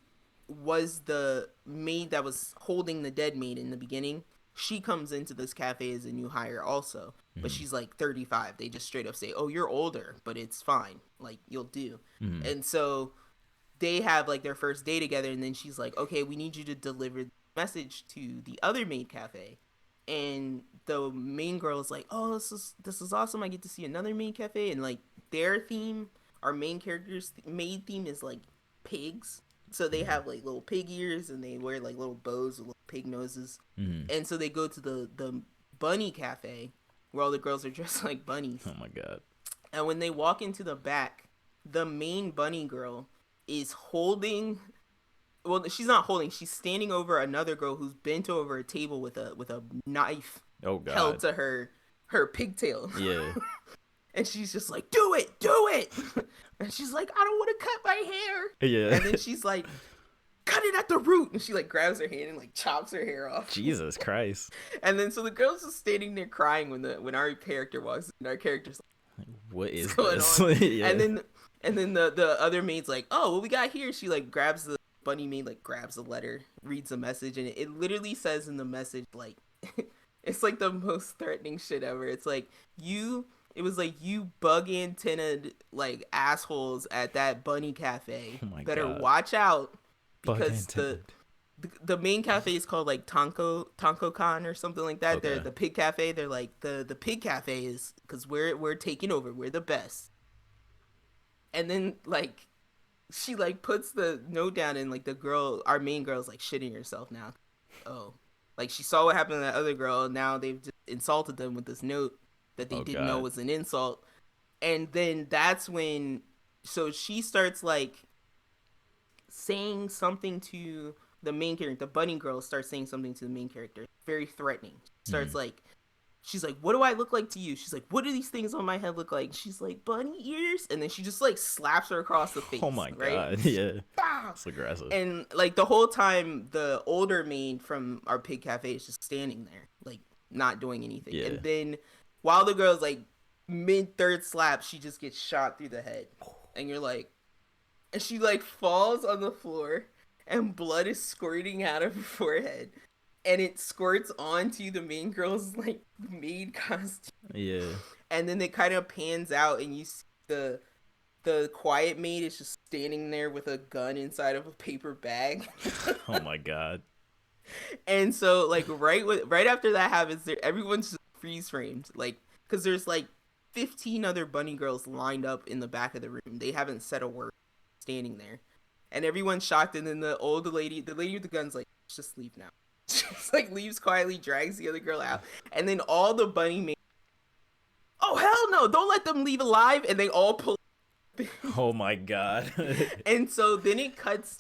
S1: was the maid that was holding the dead maid in the beginning. she comes into this cafe as a new hire also, but she's like 35. They just straight up say, "Oh, you're older, but it's fine. Like, you'll do." And so they have like their first day together, and then she's like, "Okay, we need you to deliver the message to the other maid cafe." And the main girl is like, "Oh, this is awesome. I get to see another maid cafe." And like their theme, our main character's maid theme is like pigs. So they have like little pig ears, and they wear like little bows with little pig noses. And so they go to the bunny cafe where all the girls are dressed like bunnies.
S2: Oh my god.
S1: And when they walk into the back, the main bunny girl is holding, well, she's not holding, she's standing over another girl who's bent over a table with a knife held to her pigtail.
S2: Yeah.
S1: And she's just like, do it. And she's like, I don't want to cut my hair.
S2: Yeah.
S1: And then she's like, cut it at the root. And she like grabs her hand and like chops her hair off.
S2: Jesus Christ.
S1: And then so the girl's just standing there crying when our character walks in. Our character's like,
S2: what is
S1: going
S2: this?
S1: on?
S2: Yeah.
S1: And then the other maid's like, oh, what we got here? She like grabs the bunny maid, like grabs a letter, reads a message, and it literally says in the message, like, it's like the most threatening shit ever. It's like, it was like, you bug antennaed like assholes at that bunny cafe better watch out, because the main cafe is called like Tonko Con or something like that. They're the pig cafe. They're like the pig cafe is, because we're taking over. We're the best. And then like she like puts the note down, and like the girl, our main girl's like shitting herself now. Oh, like she saw what happened to that other girl, and now they've just insulted them with this note that they didn't know was an insult. And then that's when, so she starts like saying something to the main character. The bunny girl starts saying something to the main character, very threatening. Starts like, she's like, what do I look like to you? She's like, what do these things on my head look like? She's like, bunny ears. And then she just like slaps her across the face.
S2: Oh my god. Yeah. It's aggressive.
S1: And like the whole time, the older maid from our pig cafe is just standing there, like not doing anything. And then while the girl's like mid third slap, she just gets shot through the head. And you're like, and she like falls on the floor, and blood is squirting out of her forehead. And it squirts onto the main girl's like maid costume. Yeah. And then it kind of pans out, and you see the quiet maid is just standing there with a gun inside of a paper bag.
S2: Oh my god.
S1: And so like right after that happens, everyone's just freeze framed, like, because there's like 15 other bunny girls lined up in the back of the room. They haven't said a word, standing there, and everyone's shocked. And then the lady with the gun's like, let's just leave now. Just like leaves quietly, drags the other girl out, and then all the bunny maids, oh hell no, don't let them leave alive, and they all pull.
S2: Oh my god.
S1: And so then it cuts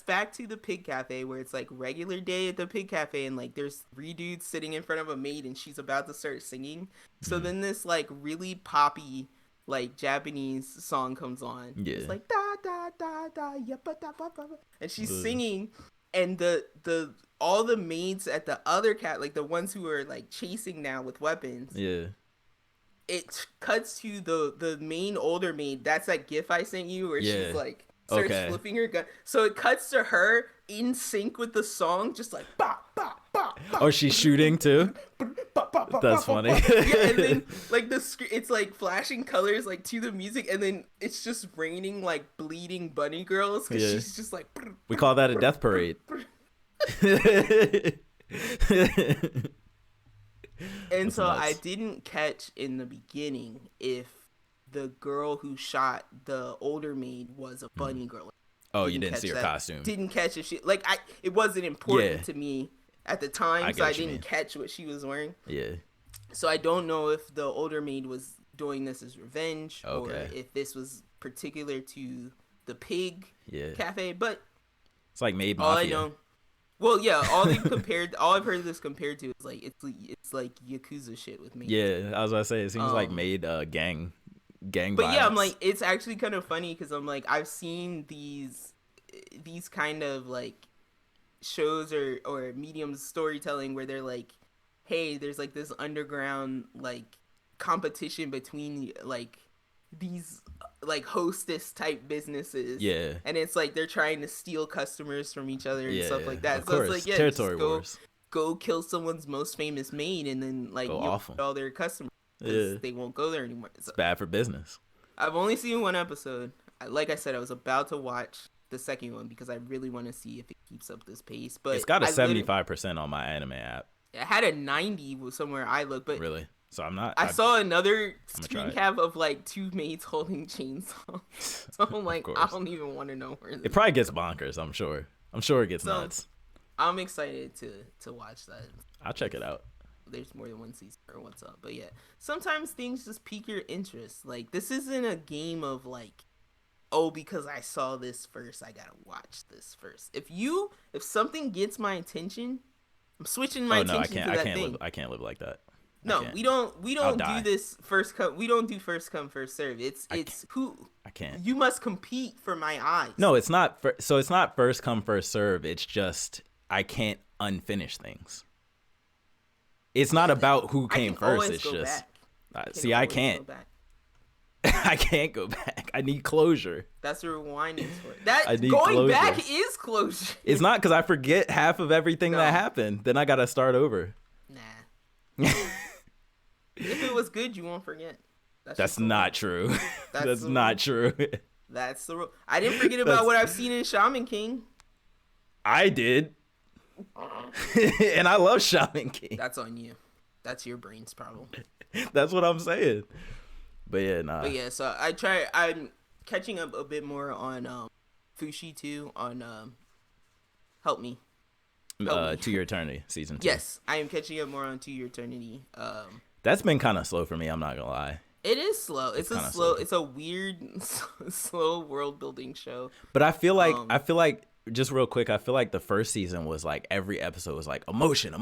S1: back to the pig cafe, where it's like regular day at the pig cafe, and like there's 3 dudes sitting in front of a maid, and she's about to start singing. So then this like really poppy like Japanese song comes on. Yeah. It's like da da da da yappa da ba ba, and she's singing. And the all the maids at the other cat, like the ones who are like chasing now with weapons. Yeah. It cuts to the main older maid. That's that gif I sent you where she's like starts flipping her gun. So it cuts to her in sync with the song, just like ba ba ba.
S2: Oh, she's shooting too. That's funny.
S1: Yeah, and then like it's like flashing colors like to the music, and then it's just raining like bleeding bunny girls, because she's just like.
S2: We call that a death parade.
S1: And so nuts. I didn't catch in the beginning if the girl who shot the older maid was a bunny girl.
S2: Oh, you didn't see her costume.
S1: Didn't catch if she it wasn't important to me at the time, so I didn't catch what she was wearing. Yeah. So I don't know if the older maid was doing this as revenge, or if this was particular to the pig cafe, but
S2: it's like maid mafia.
S1: All I know. Well, yeah, all I've heard this compared to is like it's like Yakuza shit with me.
S2: Yeah, I was about to say, it seems like made gang
S1: but
S2: violence.
S1: Yeah, I'm like, it's actually kind of funny, because I'm like, I've seen these kind of like shows or mediums storytelling where they're like, hey, there's like this underground like competition between like these like hostess type businesses, and it's like they're trying to steal customers from each other and stuff like that.
S2: So it's like,
S1: territory
S2: wars.
S1: go kill someone's most famous main and then like
S2: Go
S1: you'll
S2: off 'em.
S1: all their customers because
S2: Yeah.
S1: they won't go there anymore. So,
S2: It's bad for business.
S1: I've only seen one episode. Like I said, I was about to watch the second one because I really want to see if it keeps up this pace. But
S2: It's got a 75% on my anime app.
S1: it had a 90 somewhere I looked, but
S2: Really? So I'm not.
S1: I saw another
S2: try
S1: screen
S2: it.
S1: cap of like two maids holding chainsaws. So I'm like, I
S2: course.
S1: don't even want to know where this
S2: It probably gets bonkers. I'm sure. I'm sure it gets
S1: So-
S2: nuts.
S1: I'm excited to watch that.
S2: I'll check it out.
S1: There's more than one season or what's up, but yeah, sometimes things just pique your interest. Like, this isn't a game of like, oh, because I saw this first, I gotta watch this first. If something gets my attention, I'm switching my attention to that thing.
S2: I can't live like that.
S1: No, we don't
S2: die.
S1: do this first come. We don't do first come first serve. It's who
S2: I can't.
S1: you must compete for my eyes.
S2: No, it's not. So it's not first come first serve. It's just I can't unfinish things. It's not about who came first. It's just see, I can't. I can't go back. I need closure.
S1: That's what rewinding is for.
S2: I need
S1: Going
S2: closure.
S1: back is closure.
S2: It's not because I forget half of everything that happened. Then I gotta start over.
S1: Nah. If it was good, you won't forget.
S2: That's not true. That's not true.
S1: That's the rule. I didn't forget about what I've seen in Shaman King.
S2: I did. And I love Shaman King.
S1: That's on you. That's your brain's problem.
S2: That's what I'm saying. But yeah, nah.
S1: But yeah, so I'm catching up a bit more on Fushi 2 on Help Me.
S2: To Your Eternity season 2.
S1: Yes, I am catching up more on To Your Eternity.
S2: That's been kind of slow for me. I'm not gonna lie.
S1: It is slow. It's a
S2: slow.
S1: It's a weird, slow world building show.
S2: But I feel like just real quick, I feel like the first season was like every episode was like emotion,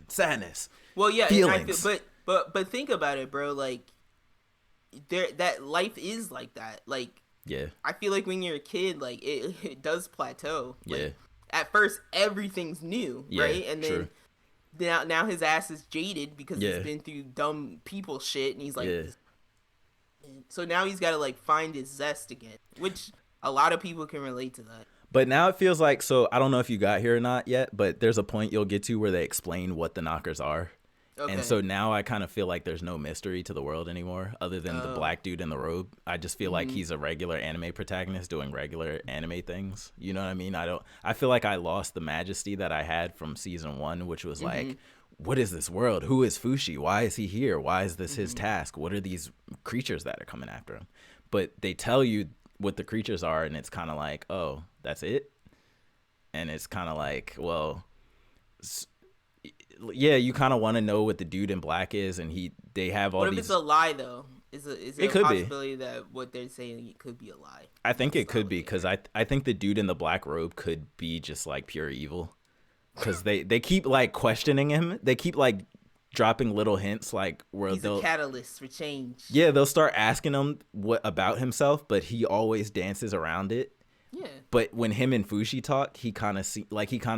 S2: sadness.
S1: Well, yeah,
S2: feelings.
S1: But think about it, bro. Like, that life is like that. Like,
S2: Yeah.
S1: I feel like when you're a kid, like it does plateau. Like,
S2: Yeah.
S1: At first, everything's new,
S2: Yeah,
S1: right? And then
S2: true.
S1: now his ass is jaded because
S2: Yeah.
S1: he's been through dumb people shit, and he's like,
S2: Yeah.
S1: so now he's got to like find his zest again, which a lot of people can relate to that.
S2: But now it feels like, so I don't know if you got here or not yet, but there's a point you'll get to where they explain what the knockers are.
S1: Okay.
S2: And so now I kind of feel like there's no mystery to the world anymore other than the black dude in the robe. I just feel like he's a regular anime protagonist doing regular anime things. You know what I mean? I feel like I lost the majesty that I had from season 1, which was like, what is this world? Who is Fushi? Why is he here? Why is this his task? What are these creatures that are coming after him? But they tell you what the creatures are, and it's kind of like, oh, that's it? And it's kind of like, well, yeah, you kind of want to know what the dude in black is, and they have all
S1: What
S2: these.
S1: if it's a lie though? Is it a
S2: could be.
S1: possibility that what they're saying it could be a lie?
S2: I think it could be because I think the dude in the black robe could be just like pure evil, because they keep like questioning him. They keep like dropping little hints like where
S1: He's a catalyst for change.
S2: Yeah, they'll start asking him what about himself, but he always dances around it.
S1: Yeah.
S2: But when him and Fushi talk, he kind of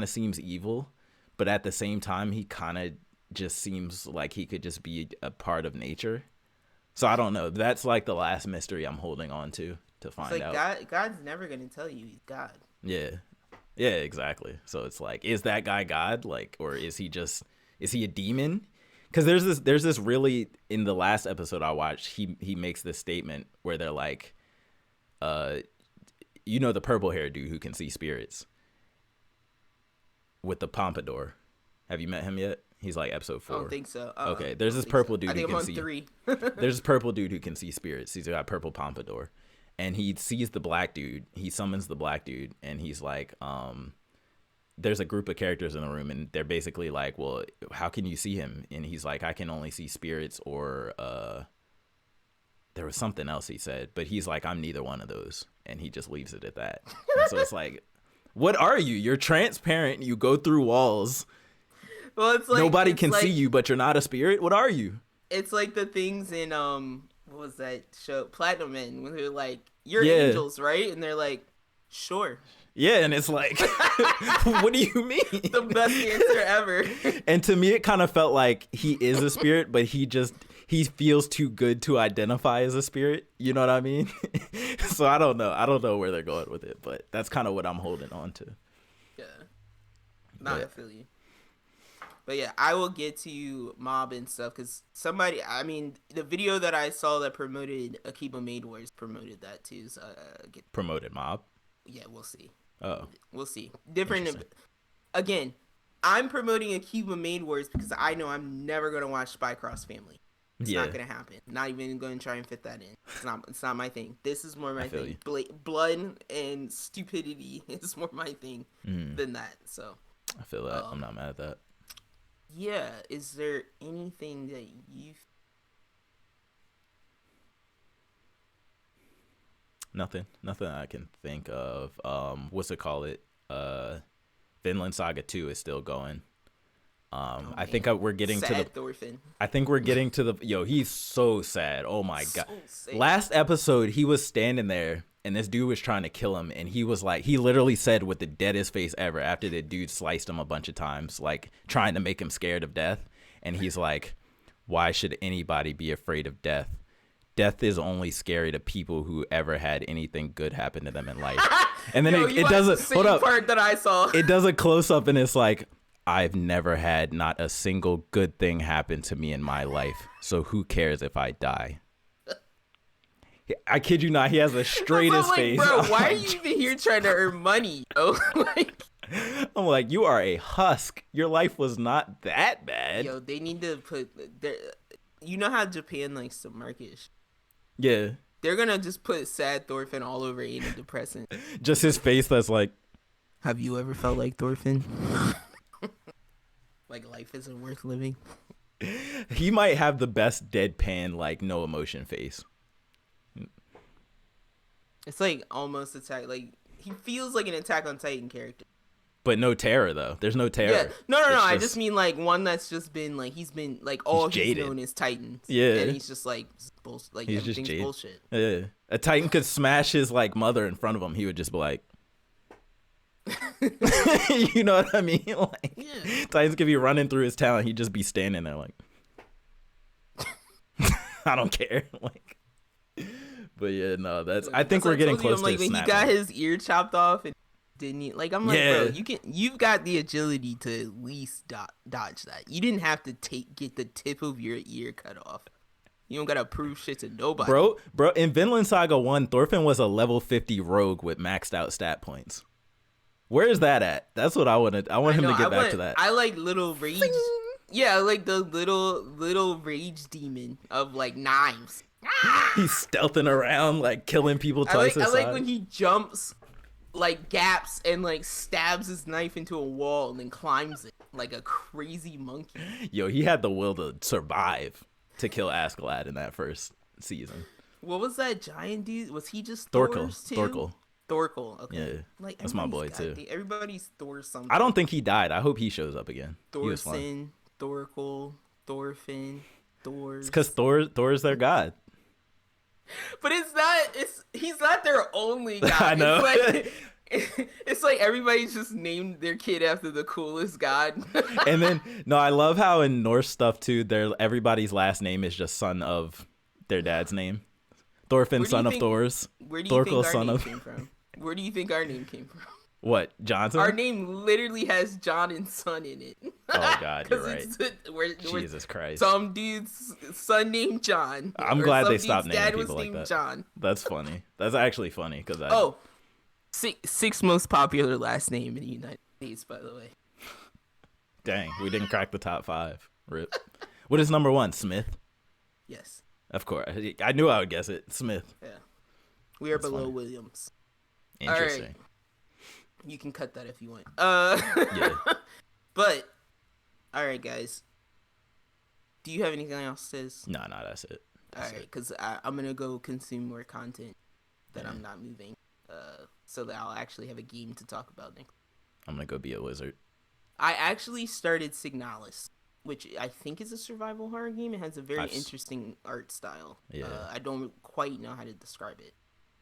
S2: seems evil, but at the same time, he kind of just seems like he could just be a part of nature. So I don't know. That's like the last mystery I'm holding on to find
S1: It's like
S2: out.
S1: God's never gonna tell you he's God.
S2: Yeah, exactly. So it's like, is that guy God? Like, or is he a demon? Because there's this really, in the last episode I watched, he makes this statement where they're like, you know, the purple hair dude who can see spirits with the pompadour. Have you met him yet? He's like episode 4.
S1: I don't think so.
S2: Okay, there's this purple dude who can see.
S1: 3.
S2: There's this purple dude who can see spirits. He's got purple pompadour, and he sees the black dude. He summons the black dude, and he's like, there's a group of characters in the room, and they're basically like, well, how can you see him? And he's like, I can only see spirits, or there was something else he said, but he's like, I'm neither one of those, and he just leaves it at that. And so it's like, what are you? You're transparent. You go through walls.
S1: Well, it's like
S2: nobody can see you, but you're not a spirit. What are you?
S1: It's like the things in what was that show, Platinum Men, when they're like, you're
S2: Yeah.
S1: angels, right? And they're like, sure.
S2: Yeah, and it's like, what do you mean?
S1: The best answer ever.
S2: And to me, it kind of felt like he is a spirit, but he feels too good to identify as a spirit. You know what I mean? So I don't know. I don't know where they're going with it, but that's kind of what I'm holding on to.
S1: Yeah. Nah, I feel you. But yeah, I will get to Mob and stuff because the video that I saw that promoted Akiba Made Wars promoted that too. So
S2: promoted Mob.
S1: Yeah, we'll see.
S2: Oh,
S1: we'll see. Different. Again, I'm promoting Akiba Made Wars because I know I'm never gonna watch Spy Cross Family. It's not gonna happen. Not even gonna try and fit that in. It's not my thing. This is more my thing. Blood and stupidity is more my thing than that. So
S2: I feel that. I'm not mad at that.
S1: Yeah. Is there anything that you?
S2: Nothing I can think of. What's it called? Vinland Saga 2 is still going. I think we're getting to the
S1: Thorfinn.
S2: I think we're getting to the he's so sad. Oh my god. Sad. Last episode he was standing there and this dude was trying to kill him and he was like, he literally said with the deadest face ever after the dude sliced him a bunch of times, like trying to make him scared of death, and he's like, why should anybody be afraid of death? Death is only scary to people who ever had anything good happen to them in life. And then it does a hold up
S1: part that I saw.
S2: It does a close up and it's like, I've never had not a single good thing happen to me in my life, so who cares if I die? I kid you not, he has the straightest face.
S1: Bro, why are you even here trying to earn money, yo?
S2: I'm like, you are a husk. Your life was not that bad.
S1: Yo, they need to put you know how Japan likes to market.
S2: Yeah.
S1: They're gonna just put sad Thorfinn all over antidepressant.
S2: Just his face that's like,
S1: have you ever felt like Thorfinn? Like life isn't worth living.
S2: He might have the best deadpan, like no emotion face.
S1: It's like almost like he feels like an Attack on Titan character.
S2: But no terror though. There's no terror.
S1: Yeah. No. I just mean like one that's just been like he's been like all he's known is Titans.
S2: Yeah.
S1: And he's just like bullshit. Like
S2: he's
S1: everything's
S2: just
S1: bullshit.
S2: Yeah. A Titan could smash his like mother in front of him. He would just be like. You know what I mean? Like, yeah. Titans could be running through his town, he'd just be standing there like, I don't care. Like, but yeah, no, I think we're getting close to
S1: like when he got his ear chopped off and didn't he? Like, I'm like, bro, you've got the agility to at least dodge that. You didn't have to get the tip of your ear cut off. You don't gotta prove shit to nobody.
S2: Bro, in Vinland Saga 1, Thorfinn was a level 50 rogue with maxed out stat points. Where is that at? That's what I wanted. I want him to get back to that.
S1: I like little rage. Yeah, I like the little rage demon of like knives.
S2: He's stealthing around, like killing people twice his size.
S1: I like when he jumps, like gaps and like stabs his knife into a wall and then climbs it like a crazy monkey.
S2: Yo, he had the will to survive to kill Askeladd in that first season.
S1: What was that giant dude? Was he just
S2: Thorkel?
S1: Thorkel, okay.
S2: Yeah, like, that's my boy too.
S1: Everybody's Thor something.
S2: I don't think he died. I hope he shows up again.
S1: Thorfinn, Thorfinn, Thor.
S2: It's because Thor is their god.
S1: But he's not their only god.
S2: I know.
S1: It's like everybody's just named their kid after the coolest god.
S2: And then I love how in Norse stuff too, everybody's last name is just son of their dad's name. Thorfinn, son of Thor's.
S1: Where do you think our name came from? Where do you think our name came from?
S2: What, Johnson?
S1: Our name literally has John and son in it.
S2: Oh God, you're right. Jesus Christ.
S1: Some dude's son named John.
S2: I'm glad they stopped naming people like that.
S1: John.
S2: That's funny. That's actually funny because
S1: sixth most popular last name in the United States, by the way.
S2: Dang, we didn't crack the top 5. Rip. What is number 1? Smith.
S1: Yes.
S2: Of course. I knew I would guess it. Smith.
S1: Yeah. We are below Williams.
S2: Interesting.
S1: All right. You can cut that if you want. Yeah. But, all right, guys. Do you have anything else, Sis?
S2: No, that's it.
S1: All right, because I'm going to go consume more content that I'm not moving so that I'll actually have a game to talk about next.
S2: I'm going to go be a wizard.
S1: I actually started Signalis, which I think is a survival horror game. It has a very interesting art style. Yeah. I don't quite know how to describe it.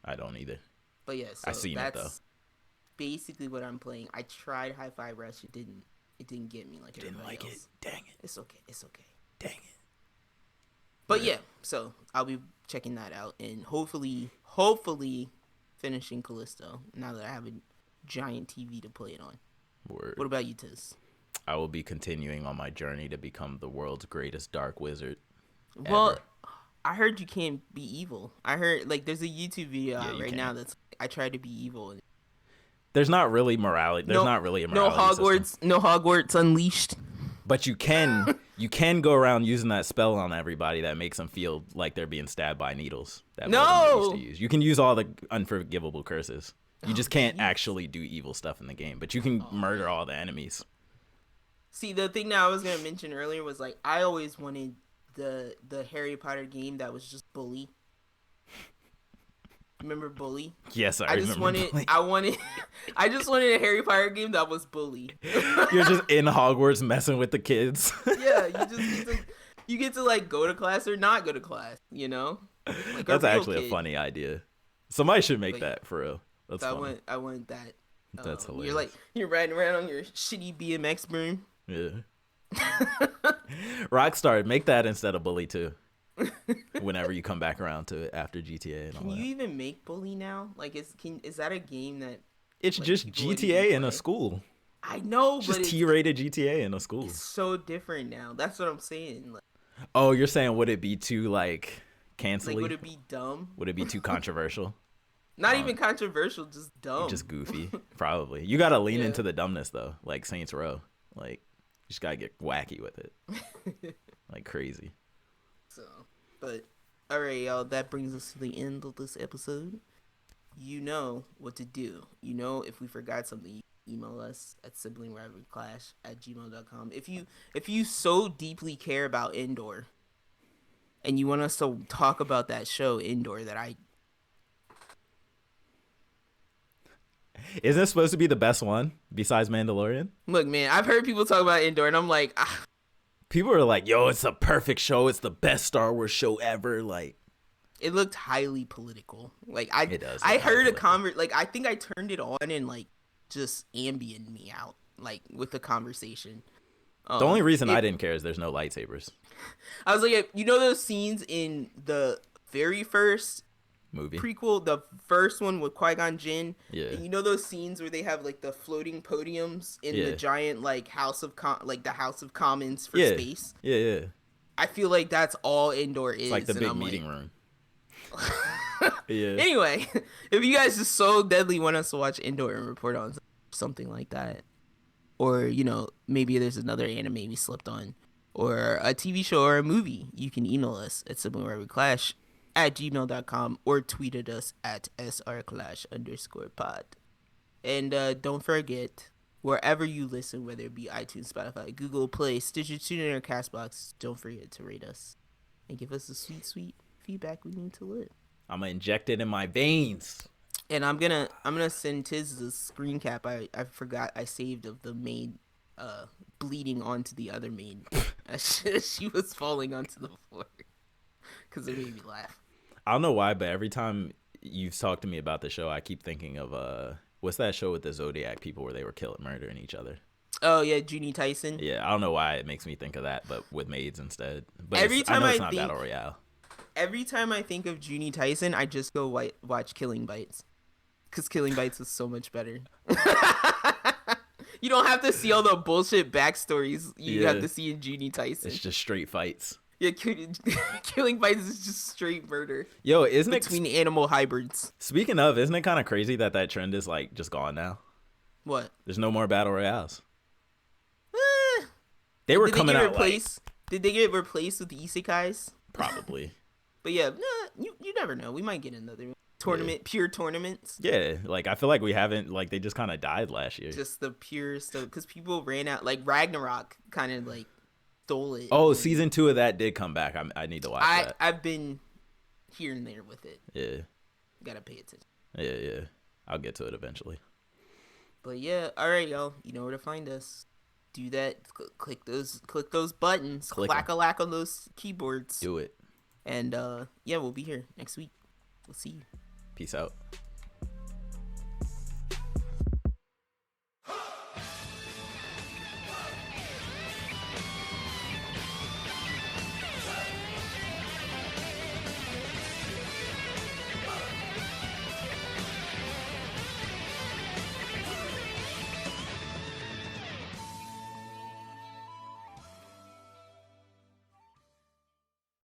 S2: I don't either.
S1: But yeah, so
S2: I've seen it though.
S1: Basically what I'm playing. I tried Hi-Fi Rush. It didn't get me like
S2: didn't like
S1: else.
S2: It. Dang it.
S1: It's okay.
S2: Dang it.
S1: But yeah, so I'll be checking that out and hopefully finishing Callisto now that I have a giant TV to play it on.
S2: Word.
S1: What about you, Tiz?
S2: I will be continuing on my journey to become the world's greatest dark wizard.
S1: Well,
S2: ever.
S1: I heard you can't be evil. I heard like there's a YouTube video
S2: Yeah,
S1: out
S2: you
S1: right
S2: can't.
S1: now that's I tried to be evil.
S2: There's not really morality. There's not really a morality system.
S1: No Hogwarts Unleashed.
S2: But you can go around using that spell on everybody that makes them feel like they're being stabbed by needles. That Voldemort used to use. You can use all the unforgivable curses. You just can't actually do evil stuff in the game, but you can murder all the enemies.
S1: See, the thing that I was gonna mention earlier was like I always wanted the Harry Potter game that was just Bully. Remember Bully?
S2: Yes, I remember. Bully.
S1: I just wanted a Harry Potter game that was Bully.
S2: You're just in Hogwarts messing with the kids.
S1: Yeah, you get to like go to class or not go to class, you know? Like
S2: That's actually a funny idea. Somebody should make that for real. That's funny.
S1: I want that.
S2: That's hilarious.
S1: You're riding around on your shitty BMX broom.
S2: Yeah. Rockstar, make that instead of Bully too. Whenever you come back around to it after GTA and all that.
S1: Can you even make Bully now? Like, is that a game that?
S2: It's like, just GTA in a school.
S1: I know,
S2: it's
S1: but
S2: just T-rated GTA in a school.
S1: It's so different now. That's what I'm saying. Like,
S2: oh, you're saying would it be too like cancelly?
S1: Like, would it be dumb?
S2: Would it be too controversial?
S1: Not even controversial, just dumb.
S2: Just goofy, probably. You gotta lean into the dumbness though, like Saints Row. Like, you just gotta get wacky with it, like crazy.
S1: So, but all right, y'all. That brings us to the end of this episode. You know what to do. You know if we forgot something, you email us at siblingrivalryclash@gmail.com. If you so deeply care about Indoor, and you want us to talk about that show Indoor that I.
S2: Isn't this supposed to be the best one besides Mandalorian?
S1: Look, man, I've heard people talk about Indoor, and I'm like,
S2: people are like, "Yo, it's a perfect show. It's the best Star Wars show ever." Like,
S1: it looked highly political. Like,
S2: it does.
S1: I heard a like, I think I turned it on and like just ambient me out, like with the conversation.
S2: The only reason I didn't care is there's no lightsabers.
S1: I was like, you know those scenes in the very first
S2: movie
S1: prequel, the first one with Qui-Gon Jinn.
S2: Yeah.
S1: And you know those scenes where they have like the floating podiums in the giant like the House of Commons for space.
S2: Yeah.
S1: I feel like that's all Indoor is.
S2: It's like the big meeting room. Yeah.
S1: Anyway, if you guys just so deadly want us to watch Indoor and report on something like that, or you know maybe there's another anime we slipped on, or a TV show or a movie, you can email us at siblingrivalryclash@gmail.com or tweet at us at srclash_pod. And don't forget, wherever you listen, whether it be iTunes, Spotify, Google Play, Stitcher, TuneIn, or CastBox, don't forget to rate us and give us the sweet, sweet feedback we need to live.
S2: I'm gonna inject it in my veins.
S1: And I'm gonna send Tiz the screen cap I forgot I saved of the maid bleeding onto the other maid as she was falling onto the floor because it made me laugh.
S2: I don't know why, but every time you've talked to me about the show, I keep thinking of what's that show with the Zodiac people where they were murdering each other?
S1: Oh yeah, Junie Tyson.
S2: Yeah, I don't know why it makes me think of that, but with maids instead. But
S1: every time
S2: it's not Battle Royale.
S1: Every time I think of Junie Tyson, I just go watch Killing Bites, because Killing Bites is so much better. You don't have to see all the bullshit backstories you have to see in Junie Tyson.
S2: It's just straight fights.
S1: Yeah, Killing Bites is just straight murder.
S2: Yo, isn't
S1: between animal hybrids?
S2: Speaking of, isn't it kind of crazy that trend is like just gone now?
S1: What?
S2: There's no more battle royales. They were coming out
S1: Did they get replaced with the isekais?
S2: Probably.
S1: But yeah, you never know. We might get another tournament, pure tournaments.
S2: Yeah, like I feel like we haven't, like they just kind of died last year.
S1: Just the pure stuff, because people ran out. Like Ragnarok kind of like stole it.
S2: Oh, season 2 of that did come back. I need to watch that.
S1: I've been here and there with it.
S2: Yeah.
S1: Gotta pay attention.
S2: Yeah. I'll get to it eventually.
S1: But yeah, all right, y'all. You know where to find us. Do that. Click those buttons. Clack-a-lack on those keyboards.
S2: Do it.
S1: And yeah, we'll be here next week. We'll see you.
S2: Peace out.